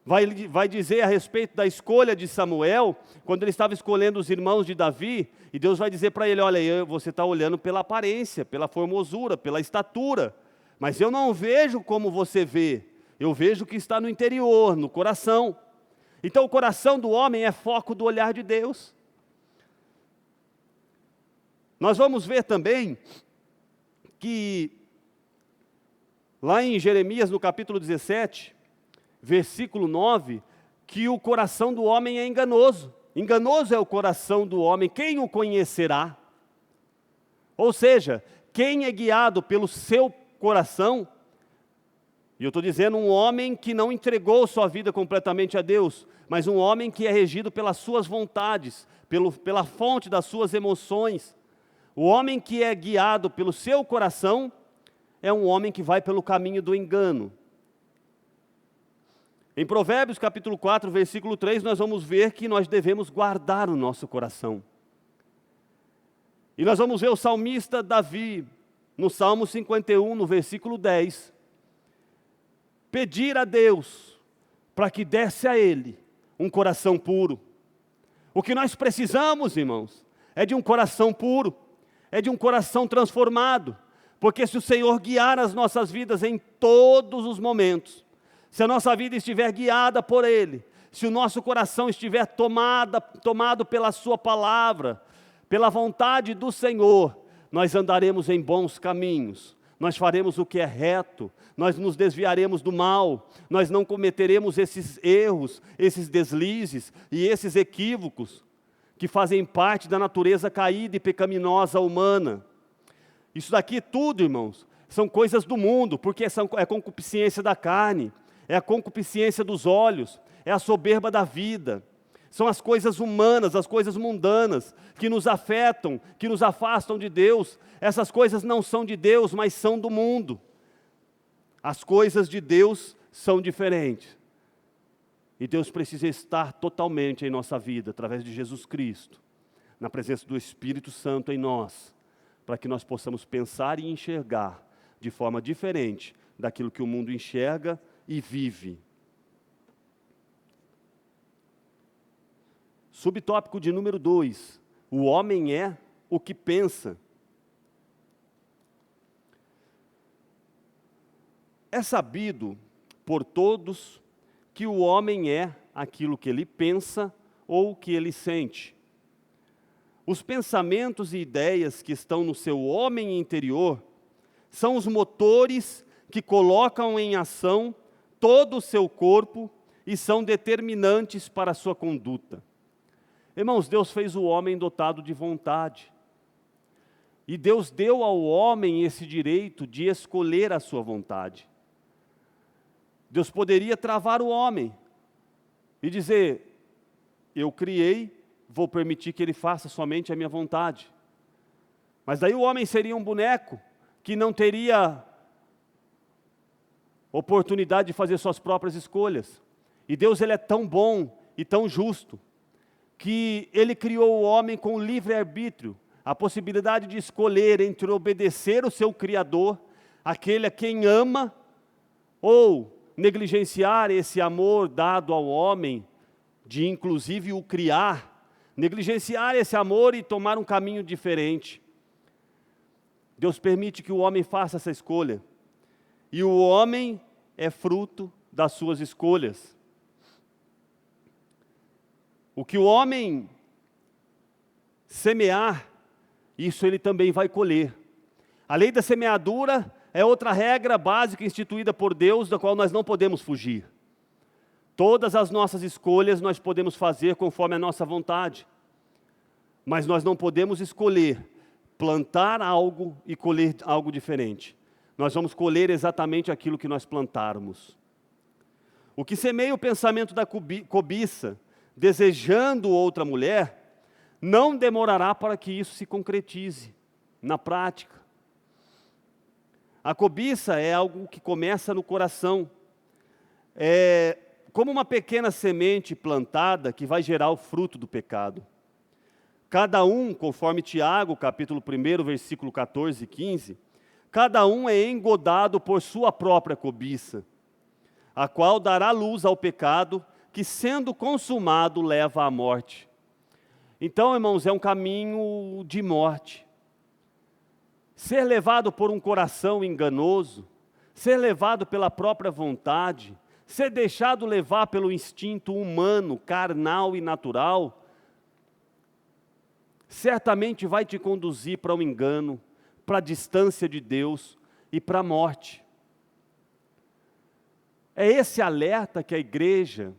Vai dizer a respeito da escolha de Samuel, quando ele estava escolhendo os irmãos de Davi, e Deus vai dizer para ele, olha, você está olhando pela aparência, pela formosura, pela estatura, mas eu não vejo como você vê, eu vejo o que está no interior, no coração. Então o coração do homem é foco do olhar de Deus. Nós vamos ver também que lá em Jeremias, no capítulo 17, versículo 9, que o coração do homem é enganoso. Enganoso é o coração do homem, quem o conhecerá? Ou seja, quem é guiado pelo seu coração, e eu estou dizendo um homem que não entregou sua vida completamente a Deus, mas um homem que é regido pelas suas vontades, pela fonte das suas emoções. O homem que é guiado pelo seu coração é um homem que vai pelo caminho do engano. Em Provérbios capítulo 4, versículo 3, nós vamos ver que nós devemos guardar o nosso coração. E nós vamos ver o salmista Davi, no Salmo 51, no versículo 10. pedir a Deus para que desse a Ele um coração puro. O que nós precisamos, irmãos, é de um coração puro, é de um coração transformado, porque se o Senhor guiar as nossas vidas em todos os momentos, se a nossa vida estiver guiada por Ele, se o nosso coração estiver tomado pela Sua palavra, pela vontade do Senhor, nós andaremos em bons caminhos, nós faremos o que é reto, nós nos desviaremos do mal, nós não cometeremos esses erros, esses deslizes e esses equívocos que fazem parte da natureza caída e pecaminosa humana. Isso daqui tudo, irmãos, são coisas do mundo, porque é concupiscência da carne, é a concupiscência dos olhos, é a soberba da vida. São as coisas humanas, as coisas mundanas, que nos afetam, que nos afastam de Deus. Essas coisas não são de Deus, mas são do mundo. As coisas de Deus são diferentes. E Deus precisa estar totalmente em nossa vida, através de Jesus Cristo, na presença do Espírito Santo em nós, para que nós possamos pensar e enxergar de forma diferente daquilo que o mundo enxerga e vive. Subtópico de número 2, o homem é o que pensa. É sabido por todos que o homem é aquilo que ele pensa ou que ele sente. Os pensamentos e ideias que estão no seu homem interior são os motores que colocam em ação todo o seu corpo e são determinantes para a sua conduta. Irmãos, Deus fez o homem dotado de vontade. E Deus deu ao homem esse direito de escolher a sua vontade. Deus poderia travar o homem e dizer: eu criei, vou permitir que ele faça somente a minha vontade. Mas daí o homem seria um boneco que não teria oportunidade de fazer suas próprias escolhas. E Deus, ele é tão bom e tão justo, que Ele criou o homem com livre-arbítrio, a possibilidade de escolher entre obedecer o seu Criador, aquele a quem ama, ou negligenciar esse amor dado ao homem, de inclusive o criar, negligenciar esse amor e tomar um caminho diferente. Deus permite que o homem faça essa escolha, e o homem é fruto das suas escolhas. O que o homem semear, isso ele também vai colher. A lei da semeadura é outra regra básica instituída por Deus, da qual nós não podemos fugir. Todas as nossas escolhas nós podemos fazer conforme a nossa vontade, mas nós não podemos escolher plantar algo e colher algo diferente. Nós vamos colher exatamente aquilo que nós plantarmos. O que semeia o pensamento da cobiça, desejando outra mulher, não demorará para que isso se concretize na prática. A cobiça é algo que começa no coração. É como uma pequena semente plantada que vai gerar o fruto do pecado. Cada um, conforme Tiago, capítulo 1, versículo 14 e 15, cada um é engodado por sua própria cobiça, a qual dará luz ao pecado, que sendo consumado leva à morte. Então, irmãos, é um caminho de morte. Ser levado por um coração enganoso, ser levado pela própria vontade, ser deixado levar pelo instinto humano, carnal e natural, certamente vai te conduzir para o engano, para a distância de Deus e para a morte. É esse alerta que a igreja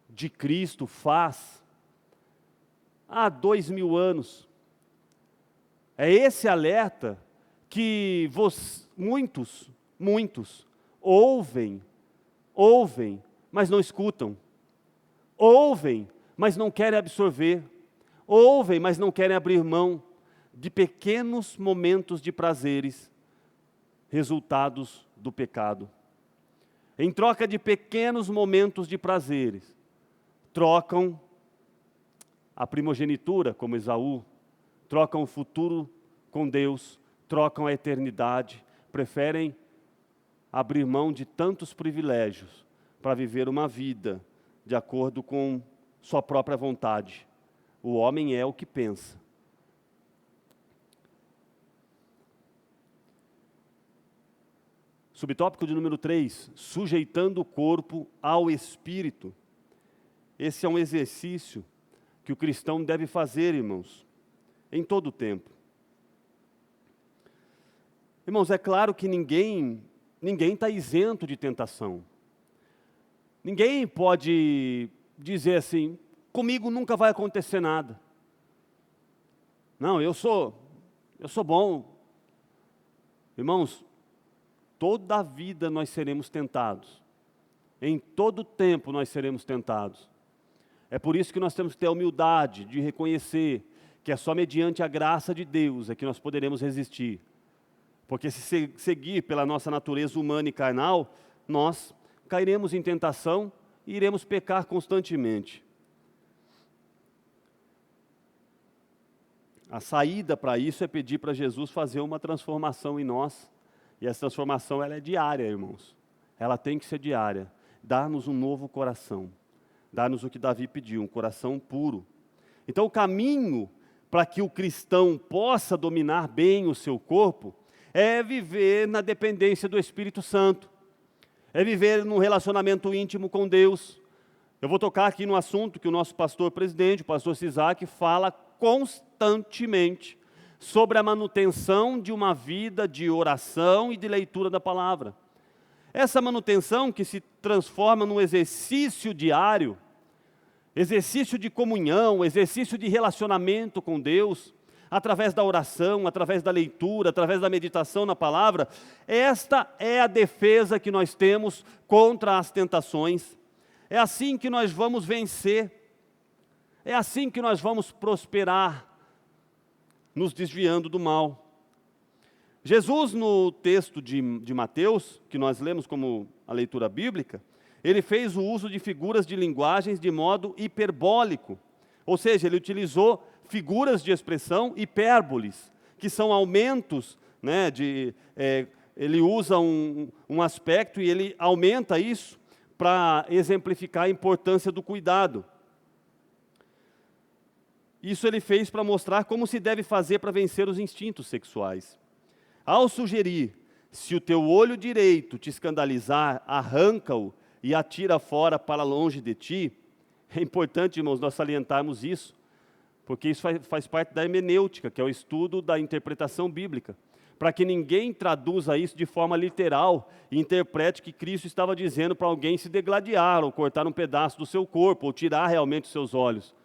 de Cristo faz há 2000 anos. É esse alerta que muitos ouvem, mas não escutam. Ouvem, mas não querem absorver. Ouvem, mas não querem abrir mão de pequenos momentos de prazeres, resultados do pecado. Em troca de pequenos momentos de prazeres, trocam a primogenitura, como Esaú, trocam o futuro com Deus, trocam a eternidade, preferem abrir mão de tantos privilégios para viver uma vida de acordo com sua própria vontade. O homem é o que pensa. Subtópico de número 3, sujeitando o corpo ao espírito. Esse é um exercício que o cristão deve fazer, irmãos, em todo o tempo. Irmãos, é claro que ninguém está isento de tentação. Ninguém pode dizer assim, comigo nunca vai acontecer nada. Não, eu sou bom. Irmãos, toda a vida nós seremos tentados. Em todo tempo nós seremos tentados. É por isso que nós temos que ter a humildade de reconhecer que é só mediante a graça de Deus é que nós poderemos resistir. Porque se seguir pela nossa natureza humana e carnal, nós cairemos em tentação e iremos pecar constantemente. A saída para isso é pedir para Jesus fazer uma transformação em nós. E essa transformação ela é diária, irmãos. Ela tem que ser diária. Dar-nos um novo coração. Dar-nos o que Davi pediu, um coração puro. Então o caminho para que o cristão possa dominar bem o seu corpo é viver na dependência do Espírito Santo. É viver num relacionamento íntimo com Deus. Eu vou tocar aqui no assunto que o nosso pastor presidente, o pastor Sisak, fala constantemente sobre a manutenção de uma vida de oração e de leitura da palavra. Essa manutenção que se transforma num exercício diário, exercício de comunhão, exercício de relacionamento com Deus, através da oração, através da leitura, através da meditação na palavra, esta é a defesa que nós temos contra as tentações. É assim que nós vamos vencer, é assim que nós vamos prosperar, nos desviando do mal. Jesus, no texto de Mateus, que nós lemos como a leitura bíblica, ele fez o uso de figuras de linguagens de modo hiperbólico, ou seja, ele utilizou figuras de expressão hipérboles, que são aumentos, né, ele usa um aspecto e ele aumenta isso para exemplificar a importância do cuidado. Isso ele fez para mostrar como se deve fazer para vencer os instintos sexuais. Ao sugerir, se o teu olho direito te escandalizar, arranca-o e atira fora para longe de ti, é importante, irmãos, nós salientarmos isso, porque isso faz parte da hermenêutica, que é o estudo da interpretação bíblica, para que ninguém traduza isso de forma literal e interprete que Cristo estava dizendo para alguém se degladiar, ou cortar um pedaço do seu corpo, ou tirar realmente os seus olhos.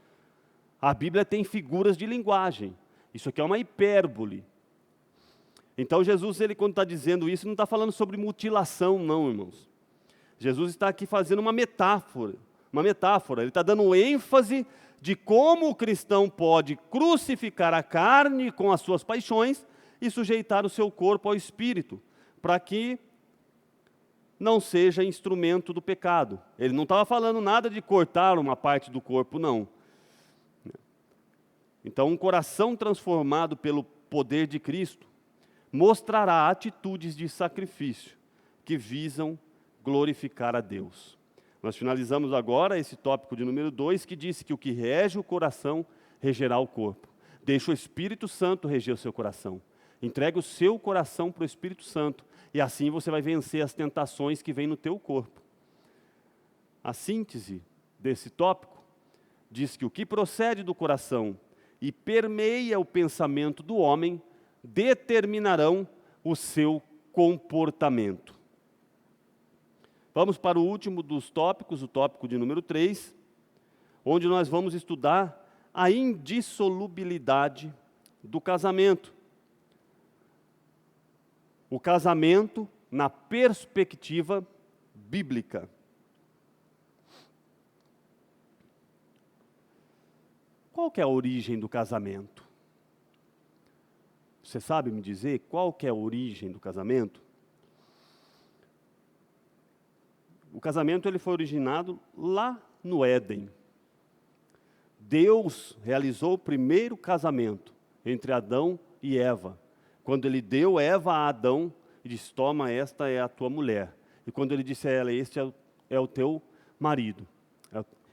A Bíblia tem figuras de linguagem, isso aqui é uma hipérbole. Então Jesus, ele quando está dizendo isso, não está falando sobre mutilação não, irmãos. Jesus está aqui fazendo uma metáfora, ele está dando ênfase de como o cristão pode crucificar a carne com as suas paixões e sujeitar o seu corpo ao espírito, para que não seja instrumento do pecado. Ele não estava falando nada de cortar uma parte do corpo, não. Então, um coração transformado pelo poder de Cristo mostrará atitudes de sacrifício que visam glorificar a Deus. Nós finalizamos agora esse tópico de número 2, que diz que o que rege o coração regerá o corpo. Deixa o Espírito Santo reger o seu coração. Entrega o seu coração para o Espírito Santo, e assim você vai vencer as tentações que vêm no teu corpo. A síntese desse tópico diz que o que procede do coração e permeia o pensamento do homem determinarão o seu comportamento. Vamos para o último dos tópicos, o tópico de número 3, onde nós vamos estudar a indissolubilidade do casamento. O casamento na perspectiva bíblica. Qual que é a origem do casamento? Você sabe me dizer qual que é a origem do casamento? O casamento ele foi originado lá no Éden. Deus realizou o primeiro casamento entre Adão e Eva, quando ele deu Eva a Adão e disse: toma, esta é a tua mulher. E quando ele disse a ela: este é o teu marido,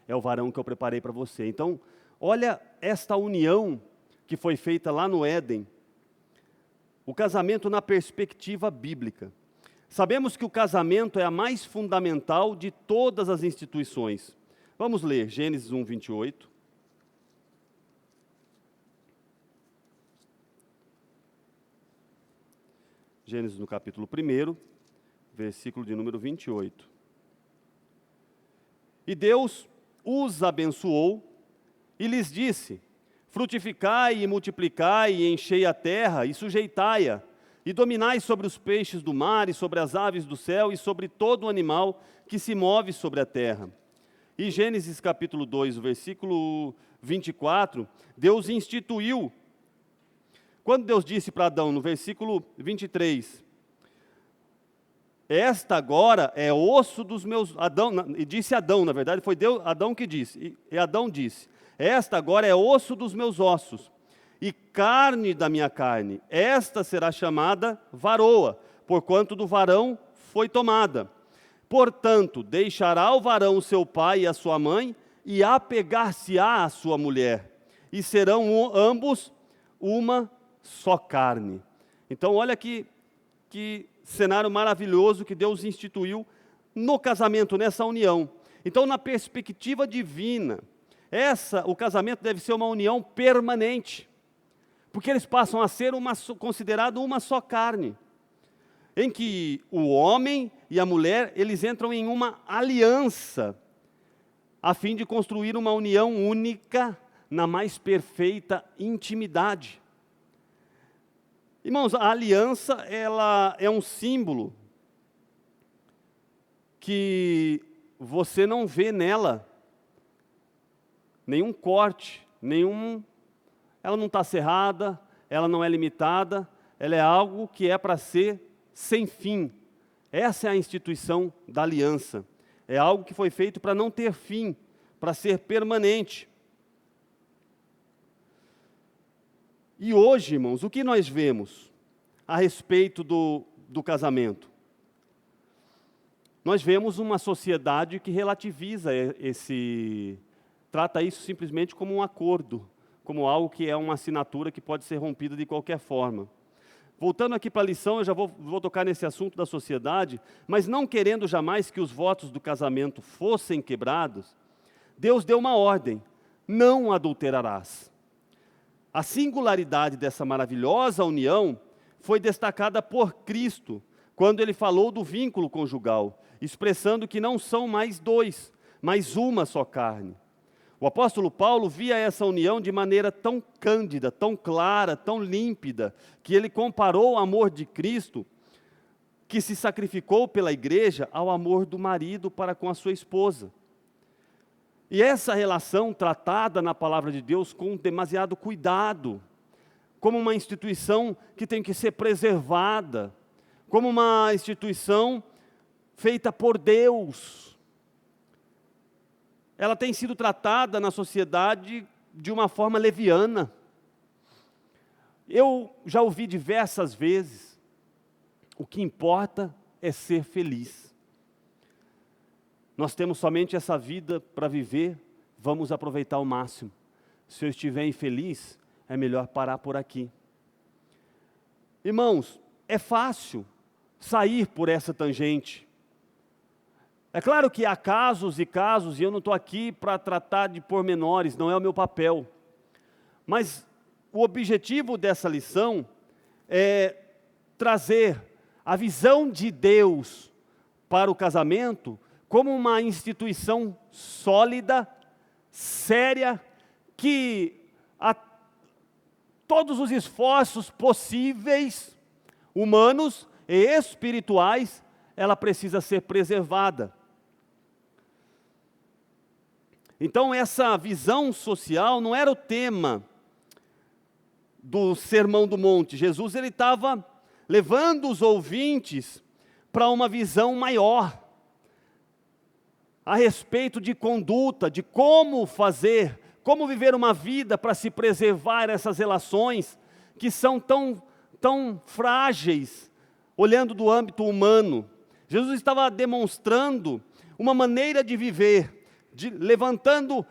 é o varão que eu preparei para você. Então, olha esta união que foi feita lá no Éden, o casamento na perspectiva bíblica. Sabemos que o casamento é a mais fundamental de todas as instituições. Vamos ler Gênesis 1, 28. Gênesis no capítulo 1, versículo de número 28. E Deus os abençoou e lhes disse: frutificai e multiplicai e enchei a terra e sujeitai-a, e dominai sobre os peixes do mar e sobre as aves do céu e sobre todo animal que se move sobre a terra. E Gênesis capítulo 2, versículo 24, Deus instituiu. Quando Deus disse para Adão, no versículo 23, esta agora é osso dos meus... e disse Adão, na verdade, foi Adão que disse. E Adão disse: esta agora é osso dos meus ossos e carne da minha carne. Esta será chamada varoa, porquanto do varão foi tomada. Portanto, deixará o varão o seu pai e a sua mãe, e apegar-se-á à sua mulher, e serão ambos uma só carne. Então, olha que cenário maravilhoso que Deus instituiu no casamento, nessa união. Então, na perspectiva divina, o casamento deve ser uma união permanente, porque eles passam a ser considerado uma só carne, em que o homem e a mulher, eles entram em uma aliança, a fim de construir uma união única na mais perfeita intimidade. Irmãos, a aliança, ela é um símbolo que você não vê nela nenhum corte, ela não está cerrada, ela não é limitada, ela é algo que é para ser sem fim. Essa é a instituição da aliança. É algo que foi feito para não ter fim, para ser permanente. E hoje, irmãos, o que nós vemos a respeito do casamento? Nós vemos uma sociedade que relativiza trata isso simplesmente como um acordo, como algo que é uma assinatura que pode ser rompida de qualquer forma. Voltando aqui para a lição, eu já vou tocar nesse assunto da sociedade, mas não querendo jamais que os votos do casamento fossem quebrados, Deus deu uma ordem: não adulterarás. A singularidade dessa maravilhosa união foi destacada por Cristo, quando ele falou do vínculo conjugal, expressando que não são mais dois, mas uma só carne. O apóstolo Paulo via essa união de maneira tão cândida, tão clara, tão límpida, que ele comparou o amor de Cristo, que se sacrificou pela igreja, ao amor do marido para com a sua esposa. E essa relação tratada na palavra de Deus com demasiado cuidado, como uma instituição que tem que ser preservada, como uma instituição feita por Deus. Ela tem sido tratada na sociedade de uma forma leviana. Eu já ouvi diversas vezes: o que importa é ser feliz. Nós temos somente essa vida para viver, vamos aproveitar ao máximo. Se eu estiver infeliz, é melhor parar por aqui. Irmãos, é fácil sair por essa tangente. É claro que há casos e casos, e eu não estou aqui para tratar de pormenores, não é o meu papel. Mas o objetivo dessa lição é trazer a visão de Deus para o casamento como uma instituição sólida, séria, que a todos os esforços possíveis, humanos e espirituais, ela precisa ser preservada. Então, essa visão social não era o tema do Sermão do Monte. Jesus estava levando os ouvintes para uma visão maior, a respeito de conduta, de como fazer, como viver uma vida para se preservar essas relações que são tão frágeis, olhando do âmbito humano. Jesus estava demonstrando uma maneira de viver, levantando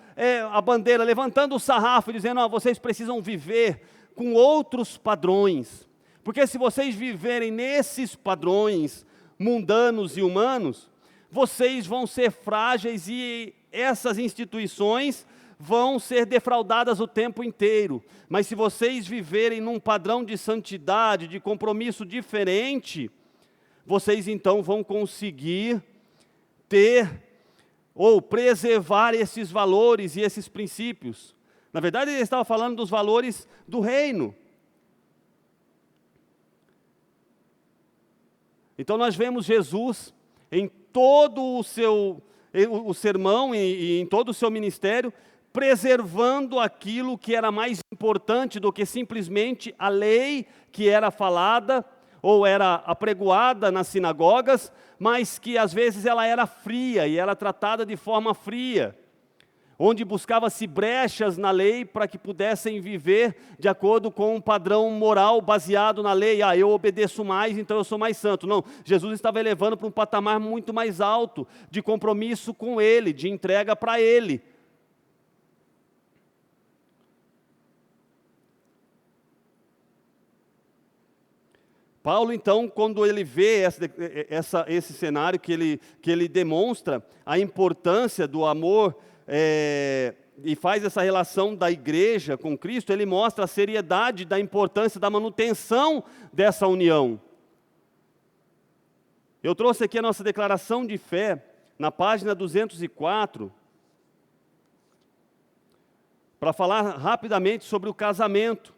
a bandeira, levantando o sarrafo, dizendo: vocês precisam viver com outros padrões, porque se vocês viverem nesses padrões mundanos e humanos, vocês vão ser frágeis e essas instituições vão ser defraudadas o tempo inteiro. Mas se vocês viverem num padrão de santidade, de compromisso diferente, vocês então vão conseguir ter ou preservar esses valores e esses princípios. Na verdade, ele estava falando dos valores do reino. Então nós vemos Jesus em todo o sermão e em todo o seu ministério, preservando aquilo que era mais importante do que simplesmente a lei que era falada ou era apregoada nas sinagogas, mas que às vezes ela era fria e era tratada de forma fria, onde buscava-se brechas na lei para que pudessem viver de acordo com um padrão moral baseado na lei. Eu obedeço mais, então eu sou mais santo. Não, Jesus estava elevando para um patamar muito mais alto, de compromisso com Ele, de entrega para Ele. Paulo, então, quando ele vê esse cenário, que ele demonstra a importância do amor, e faz essa relação da igreja com Cristo, ele mostra a seriedade da importância da manutenção dessa união. Eu trouxe aqui a nossa declaração de fé, na página 204, para falar rapidamente sobre o casamento.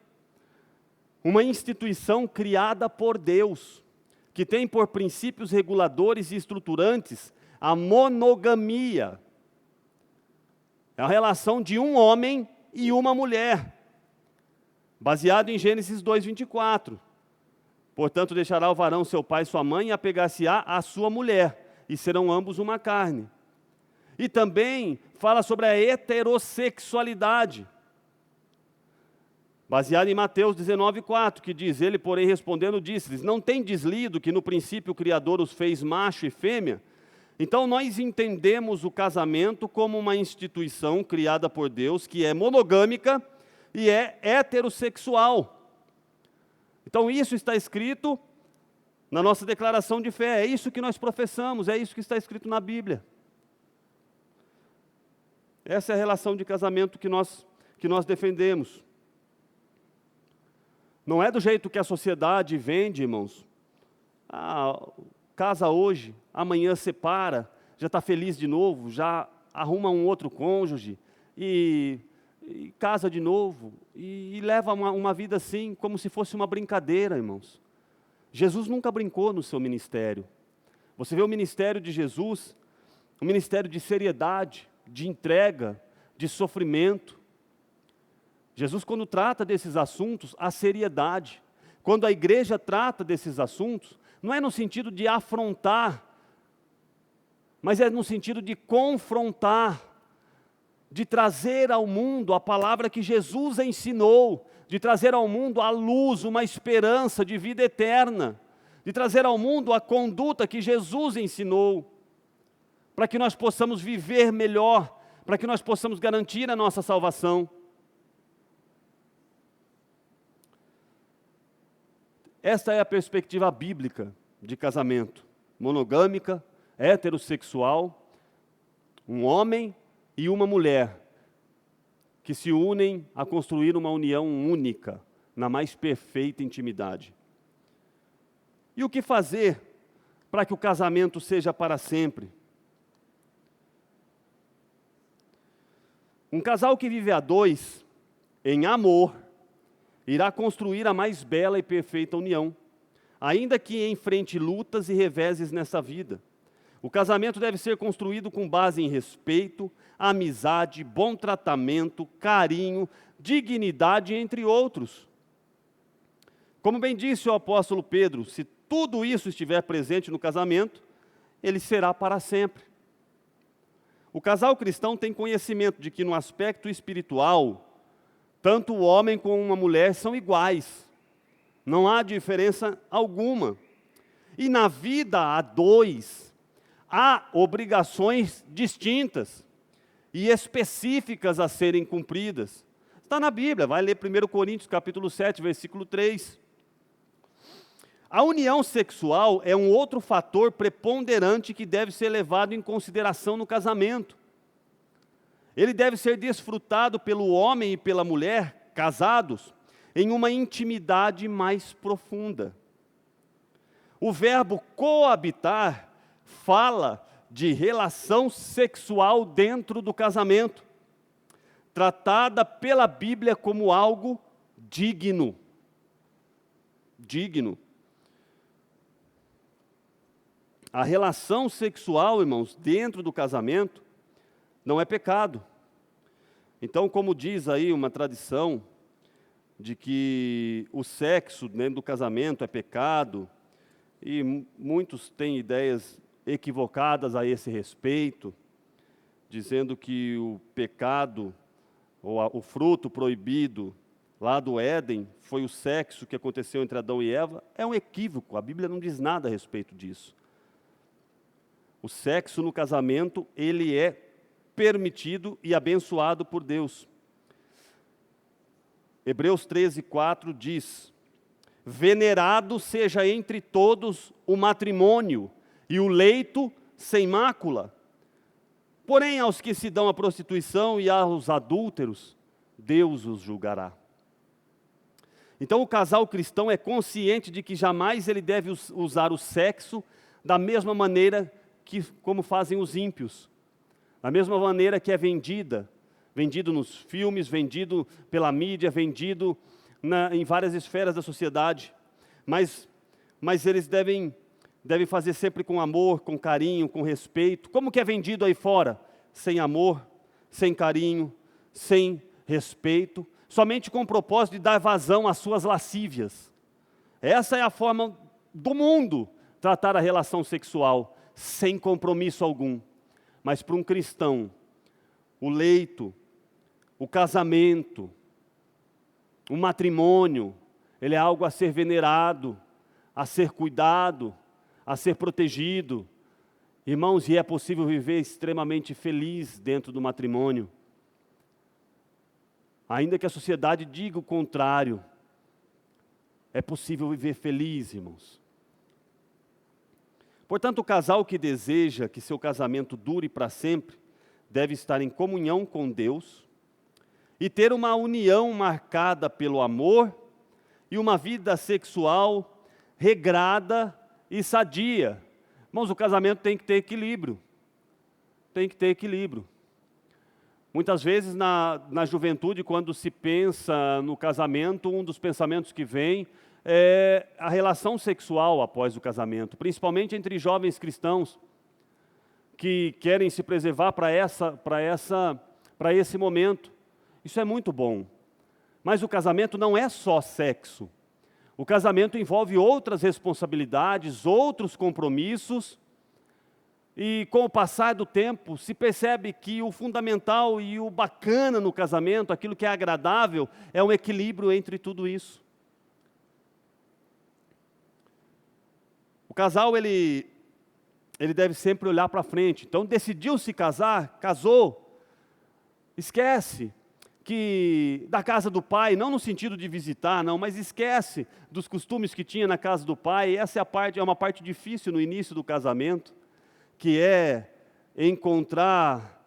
Uma instituição criada por Deus, que tem por princípios reguladores e estruturantes a monogamia. É a relação de um homem e uma mulher, baseado em Gênesis 2:24. Portanto, deixará o varão seu pai e sua mãe e apegar-se-á à sua mulher, e serão ambos uma carne. E também fala sobre a heterossexualidade, baseado em Mateus 19:4, que diz: ele, porém, respondendo, disse-lhes: não tendes lido que no princípio o Criador os fez macho e fêmea? Então nós entendemos o casamento como uma instituição criada por Deus, que é monogâmica e é heterossexual. Então isso está escrito na nossa declaração de fé, é isso que nós professamos, é isso que está escrito na Bíblia. Essa é a relação de casamento que nós defendemos. Não é do jeito que a sociedade vende, irmãos. Casa hoje, amanhã separa, já está feliz de novo, já arruma um outro cônjuge, e casa de novo, e leva uma vida assim, como se fosse uma brincadeira, irmãos. Jesus nunca brincou no seu ministério. Você vê o ministério de Jesus, um ministério de seriedade, de entrega, de sofrimento. Jesus, quando trata desses assuntos, a seriedade. Quando a igreja trata desses assuntos, não é no sentido de afrontar, mas é no sentido de confrontar, de trazer ao mundo a palavra que Jesus ensinou, de trazer ao mundo a luz, uma esperança de vida eterna, de trazer ao mundo a conduta que Jesus ensinou, para que nós possamos viver melhor, para que nós possamos garantir a nossa salvação. Esta é a perspectiva bíblica de casamento, monogâmica, heterossexual, um homem e uma mulher, que se unem a construir uma união única, na mais perfeita intimidade. E o que fazer para que o casamento seja para sempre? Um casal que vive a dois, em amor, irá construir a mais bela e perfeita união, ainda que enfrente lutas e reveses nessa vida. O casamento deve ser construído com base em respeito, amizade, bom tratamento, carinho, dignidade, entre outros. Como bem disse o apóstolo Pedro, se tudo isso estiver presente no casamento, ele será para sempre. O casal cristão tem conhecimento de que no aspecto espiritual, tanto o homem como uma mulher são iguais. Não há diferença alguma. E na vida a dois, há obrigações distintas e específicas a serem cumpridas. Está na Bíblia, vai ler 1 Coríntios capítulo 7, versículo 3. A união sexual é um outro fator preponderante que deve ser levado em consideração no casamento. Ele deve ser desfrutado pelo homem e pela mulher, casados, em uma intimidade mais profunda. O verbo coabitar fala de relação sexual dentro do casamento, tratada pela Bíblia como algo digno. Digno. A relação sexual, irmãos, dentro do casamento, não é pecado. Então, como diz aí uma tradição, de que o sexo dentro do casamento é pecado, e muitos têm ideias equivocadas a esse respeito, dizendo que o pecado, ou o fruto proibido lá do Éden, foi o sexo que aconteceu entre Adão e Eva, é um equívoco, a Bíblia não diz nada a respeito disso. O sexo no casamento, ele é permitido e abençoado por Deus. Hebreus 13:4 diz: venerado seja entre todos o matrimônio e o leito sem mácula. Porém, aos que se dão à prostituição e aos adúlteros, Deus os julgará. Então, o casal cristão é consciente de que jamais ele deve usar o sexo da mesma maneira como fazem os ímpios, da mesma maneira que é vendido nos filmes, vendido pela mídia, vendido em várias esferas da sociedade. Mas eles devem fazer sempre com amor, com carinho, com respeito. Como que é vendido aí fora? Sem amor, sem carinho, sem respeito, somente com o propósito de dar vazão às suas lascívias. Essa é a forma do mundo tratar a relação sexual, sem compromisso algum. Mas para um cristão, o leito, o casamento, o matrimônio, ele é algo a ser venerado, a ser cuidado, a ser protegido. Irmãos, e é possível viver extremamente feliz dentro do matrimônio. Ainda que a sociedade diga o contrário, é possível viver feliz, irmãos. Portanto, o casal que deseja que seu casamento dure para sempre, deve estar em comunhão com Deus e ter uma união marcada pelo amor e uma vida sexual regrada e sadia. Irmãos, o casamento tem que ter equilíbrio. Tem que ter equilíbrio. Muitas vezes na juventude, quando se pensa no casamento, um dos pensamentos que vem é a relação sexual após o casamento, principalmente entre jovens cristãos que querem se preservar para esse momento. Isso é muito bom. Mas o casamento não é só sexo. O casamento envolve outras responsabilidades, outros compromissos, e com o passar do tempo se percebe que o fundamental e o bacana no casamento, aquilo que é agradável, é um equilíbrio entre tudo isso. O casal, ele deve sempre olhar para frente. Então, decidiu se casar, casou, esquece que da casa do pai, não no sentido de visitar, não, mas esquece dos costumes que tinha na casa do pai. Essa é uma parte difícil no início do casamento, que é encontrar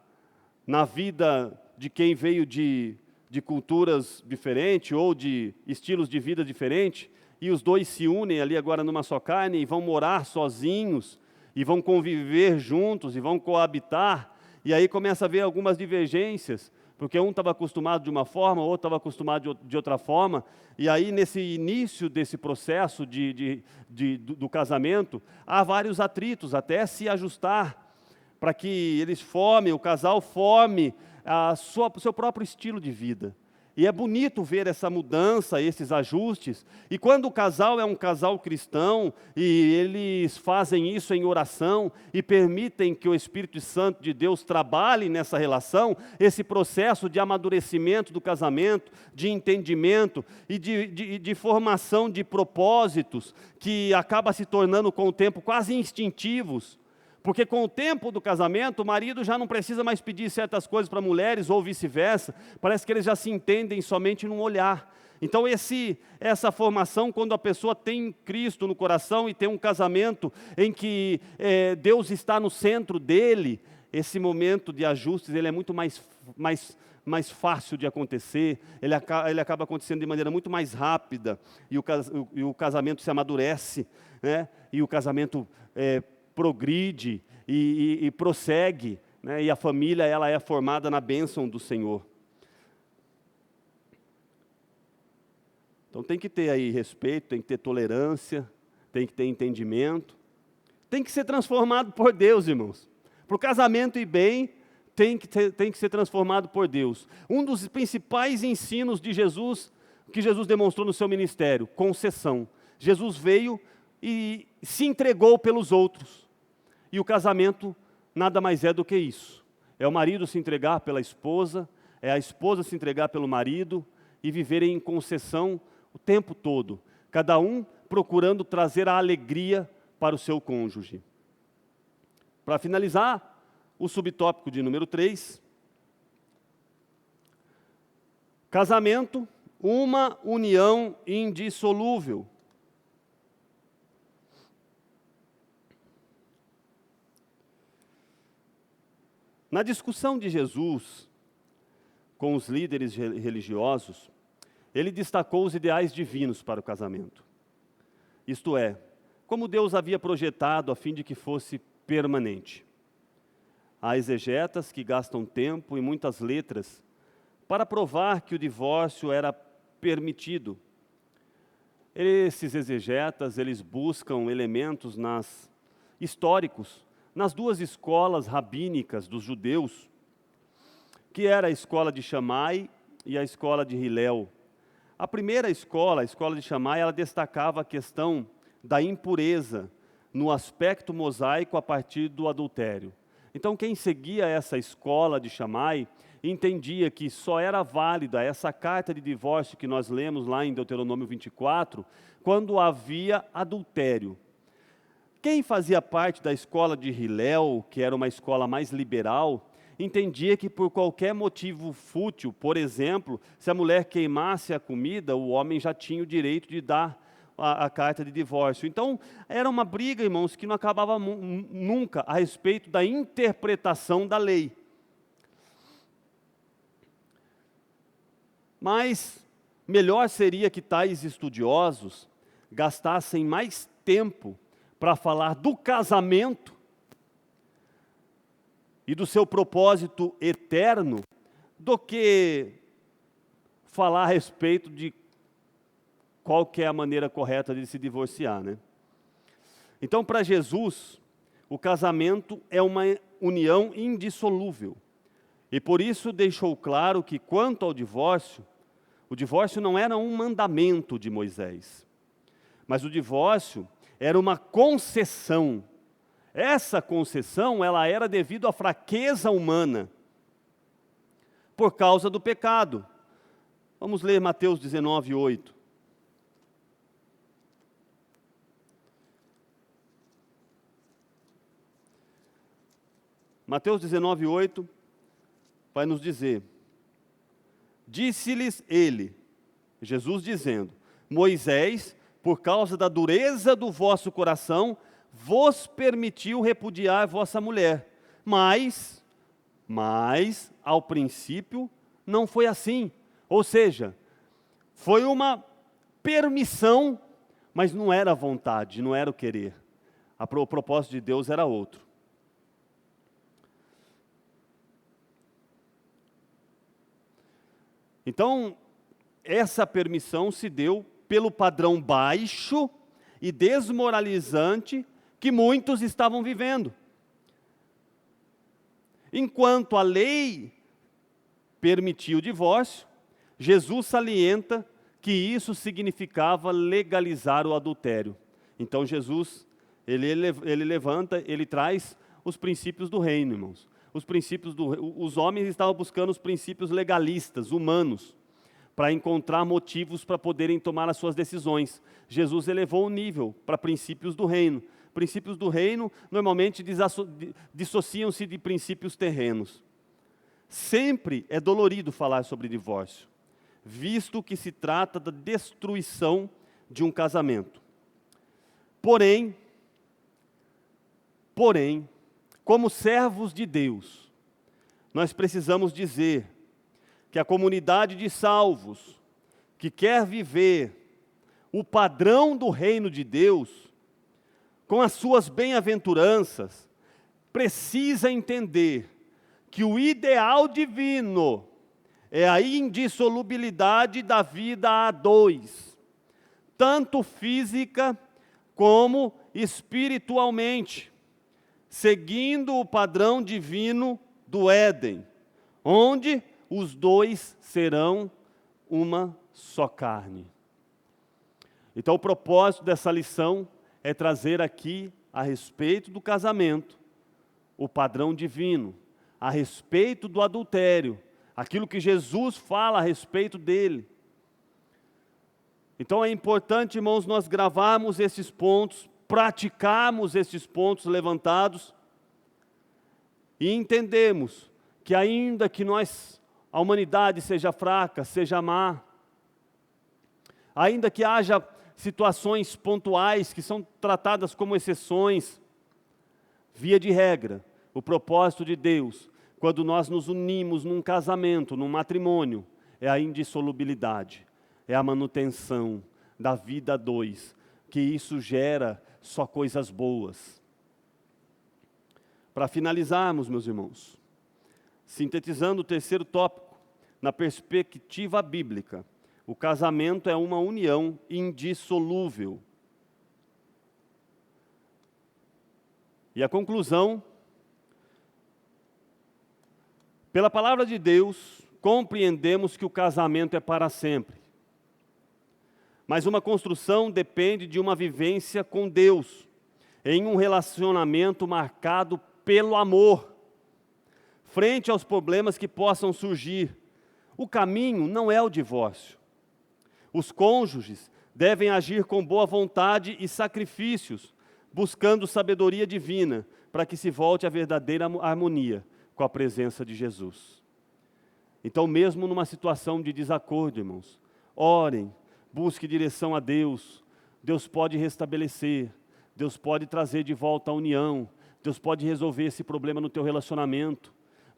na vida de quem veio de culturas diferentes ou de estilos de vida diferentes, e os dois se unem ali agora numa só carne e vão morar sozinhos, e vão conviver juntos, e vão coabitar, e aí começa a haver algumas divergências, porque um estava acostumado de uma forma, o outro estava acostumado de outra forma, e aí nesse início desse processo do casamento, há vários atritos, até se ajustar, para que o casal forme o seu próprio estilo de vida. E é bonito ver essa mudança, esses ajustes. E quando o casal é um casal cristão, e eles fazem isso em oração, e permitem que o Espírito Santo de Deus trabalhe nessa relação, esse processo de amadurecimento do casamento, de entendimento e de formação de propósitos, que acaba se tornando com o tempo quase instintivos. Porque com o tempo do casamento, o marido já não precisa mais pedir certas coisas para mulheres ou vice-versa. Parece que eles já se entendem somente num olhar. Então essa formação, quando a pessoa tem Cristo no coração e tem um casamento em que Deus está no centro dele, esse momento de ajustes ele é muito mais fácil de acontecer, ele acaba acontecendo de maneira muito mais rápida, e o casamento se amadurece, né? E o casamento progride e prossegue, né? E a família ela é formada na bênção do Senhor. Então tem que ter aí respeito, tem que ter tolerância, tem que ter entendimento, tem que ser transformado por Deus, irmãos. Para o casamento ir bem, tem que ser transformado por Deus. Um dos principais ensinos de Jesus, que Jesus demonstrou no seu ministério, concessão. Jesus veio e se entregou pelos outros. E o casamento nada mais é do que isso. É o marido se entregar pela esposa, é a esposa se entregar pelo marido e viverem em concessão o tempo todo. Cada um procurando trazer a alegria para o seu cônjuge. Para finalizar, o subtópico de número 3. Casamento, uma união indissolúvel. Na discussão de Jesus com os líderes religiosos, ele destacou os ideais divinos para o casamento. Isto é, como Deus havia projetado a fim de que fosse permanente. Há exegetas que gastam tempo e muitas letras para provar que o divórcio era permitido. Esses exegetas, eles buscam elementos históricos, nas duas escolas rabínicas dos judeus, que era a escola de Shammai e a escola de Hillel. A primeira escola, a escola de Shammai, ela destacava a questão da impureza no aspecto mosaico a partir do adultério. Então, quem seguia essa escola de Shammai entendia que só era válida essa carta de divórcio que nós lemos lá em Deuteronômio 24, quando havia adultério. Quem fazia parte da escola de Hillel, que era uma escola mais liberal, entendia que por qualquer motivo fútil, por exemplo, se a mulher queimasse a comida, o homem já tinha o direito de dar a carta de divórcio. Então, era uma briga, irmãos, que não acabava nunca a respeito da interpretação da lei. Mas melhor seria que tais estudiosos gastassem mais tempo para falar do casamento e do seu propósito eterno, do que falar a respeito de qual que é a maneira correta de se divorciar, né? Então, para Jesus, o casamento é uma união indissolúvel. E por isso deixou claro que, quanto ao divórcio, o divórcio não era um mandamento de Moisés, mas o divórcio era uma concessão. Essa concessão, ela era devido à fraqueza humana, por causa do pecado. Vamos ler Mateus 19, 8. Mateus 19, 8 vai nos dizer: disse-lhes ele, Jesus dizendo, Moisés, por causa da dureza do vosso coração, vos permitiu repudiar vossa mulher. Mas, ao princípio, não foi assim. Ou seja, foi uma permissão, mas não era a vontade, não era o querer. O propósito de Deus era outro. Então, essa permissão se deu pelo padrão baixo e desmoralizante que muitos estavam vivendo. Enquanto a lei permitia o divórcio, Jesus salienta que isso significava legalizar o adultério. Então Jesus, ele levanta, ele traz os princípios do reino, irmãos. Os homens estavam buscando os princípios legalistas, humanos, para encontrar motivos para poderem tomar as suas decisões. Jesus elevou o nível para princípios do reino. Princípios do reino normalmente dissociam-se de princípios terrenos. Sempre é dolorido falar sobre divórcio, visto que se trata da destruição de um casamento. Porém, como servos de Deus, nós precisamos dizer que a comunidade de salvos, que quer viver o padrão do reino de Deus, com as suas bem-aventuranças, precisa entender que o ideal divino é a indissolubilidade da vida a dois, tanto física como espiritualmente, seguindo o padrão divino do Éden, onde os dois serão uma só carne. Então o propósito dessa lição é trazer aqui, a respeito do casamento, o padrão divino, a respeito do adultério, aquilo que Jesus fala a respeito dele. Então é importante, irmãos, nós gravarmos esses pontos, praticarmos esses pontos levantados e entendermos que ainda que a humanidade seja fraca, seja má, ainda que haja situações pontuais que são tratadas como exceções, via de regra, o propósito de Deus, quando nós nos unimos num casamento, num matrimônio, é a indissolubilidade, é a manutenção da vida a dois, que isso gera só coisas boas. Para finalizarmos, meus irmãos, sintetizando o terceiro tópico, na perspectiva bíblica, o casamento é uma união indissolúvel. E a conclusão, pela palavra de Deus, compreendemos que o casamento é para sempre. Mas uma construção depende de uma vivência com Deus, em um relacionamento marcado pelo amor, frente aos problemas que possam surgir. O caminho não é o divórcio. Os cônjuges devem agir com boa vontade e sacrifícios, buscando sabedoria divina, para que se volte à verdadeira harmonia com a presença de Jesus. Então, mesmo numa situação de desacordo, irmãos, orem, busque direção a Deus. Deus pode restabelecer, Deus pode trazer de volta a união, Deus pode resolver esse problema no teu relacionamento.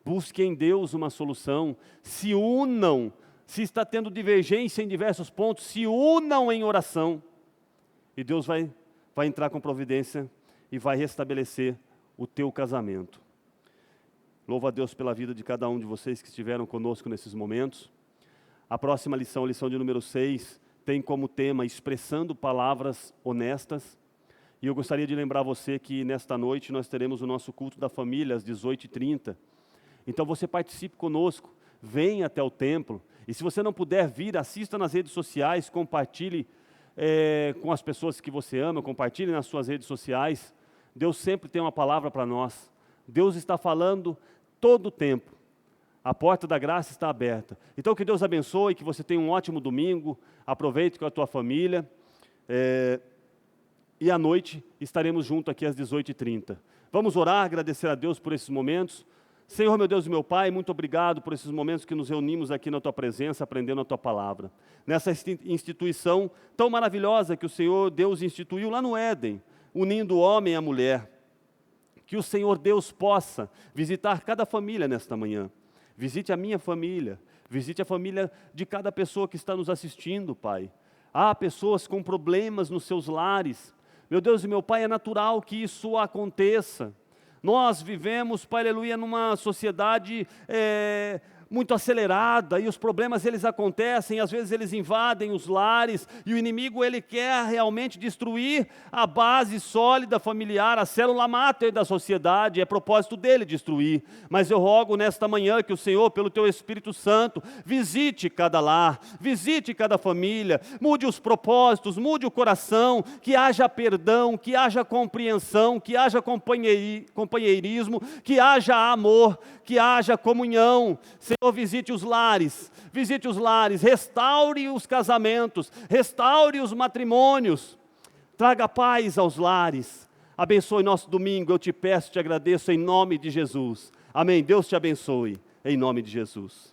Busque em Deus uma solução, se unam, se está tendo divergência em diversos pontos, se unam em oração, e Deus vai entrar com providência e vai restabelecer o teu casamento. Louvo a Deus pela vida de cada um de vocês que estiveram conosco nesses momentos. A próxima lição, a lição de número 6, tem como tema expressando palavras honestas. E eu gostaria de lembrar você que nesta noite nós teremos o nosso culto da família às 18h30. Então você participe conosco, venha até o templo. E se você não puder vir, assista nas redes sociais, compartilhe com as pessoas que você ama, compartilhe nas suas redes sociais. Deus sempre tem uma palavra para nós. Deus está falando todo o tempo. A porta da graça está aberta. Então que Deus abençoe, que você tenha um ótimo domingo, aproveite com a tua família. E à noite estaremos juntos aqui às 18h30. Vamos orar, agradecer a Deus por esses momentos. Senhor, meu Deus e meu Pai, muito obrigado por esses momentos que nos reunimos aqui na Tua presença, aprendendo a Tua palavra. Nessa instituição tão maravilhosa que o Senhor Deus instituiu lá no Éden, unindo o homem e a mulher. Que o Senhor Deus possa visitar cada família nesta manhã. Visite a minha família, visite a família de cada pessoa que está nos assistindo, Pai. Há pessoas com problemas nos seus lares. Meu Deus e meu Pai, é natural que isso aconteça. Nós vivemos, Pai, aleluia, numa sociedade muito acelerada, e os problemas eles acontecem, às vezes eles invadem os lares, e o inimigo ele quer realmente destruir a base sólida familiar, a célula máter da sociedade, é propósito dele destruir. Mas eu rogo nesta manhã que o Senhor, pelo teu Espírito Santo, visite cada lar, visite cada família, mude os propósitos, mude o coração, que haja perdão, que haja compreensão, que haja companheirismo, que haja amor, que haja comunhão. Senhor, visite os lares, restaure os casamentos, restaure os matrimônios, traga paz aos lares, abençoe nosso domingo, eu te peço, te agradeço em nome de Jesus, amém. Deus te abençoe, em nome de Jesus.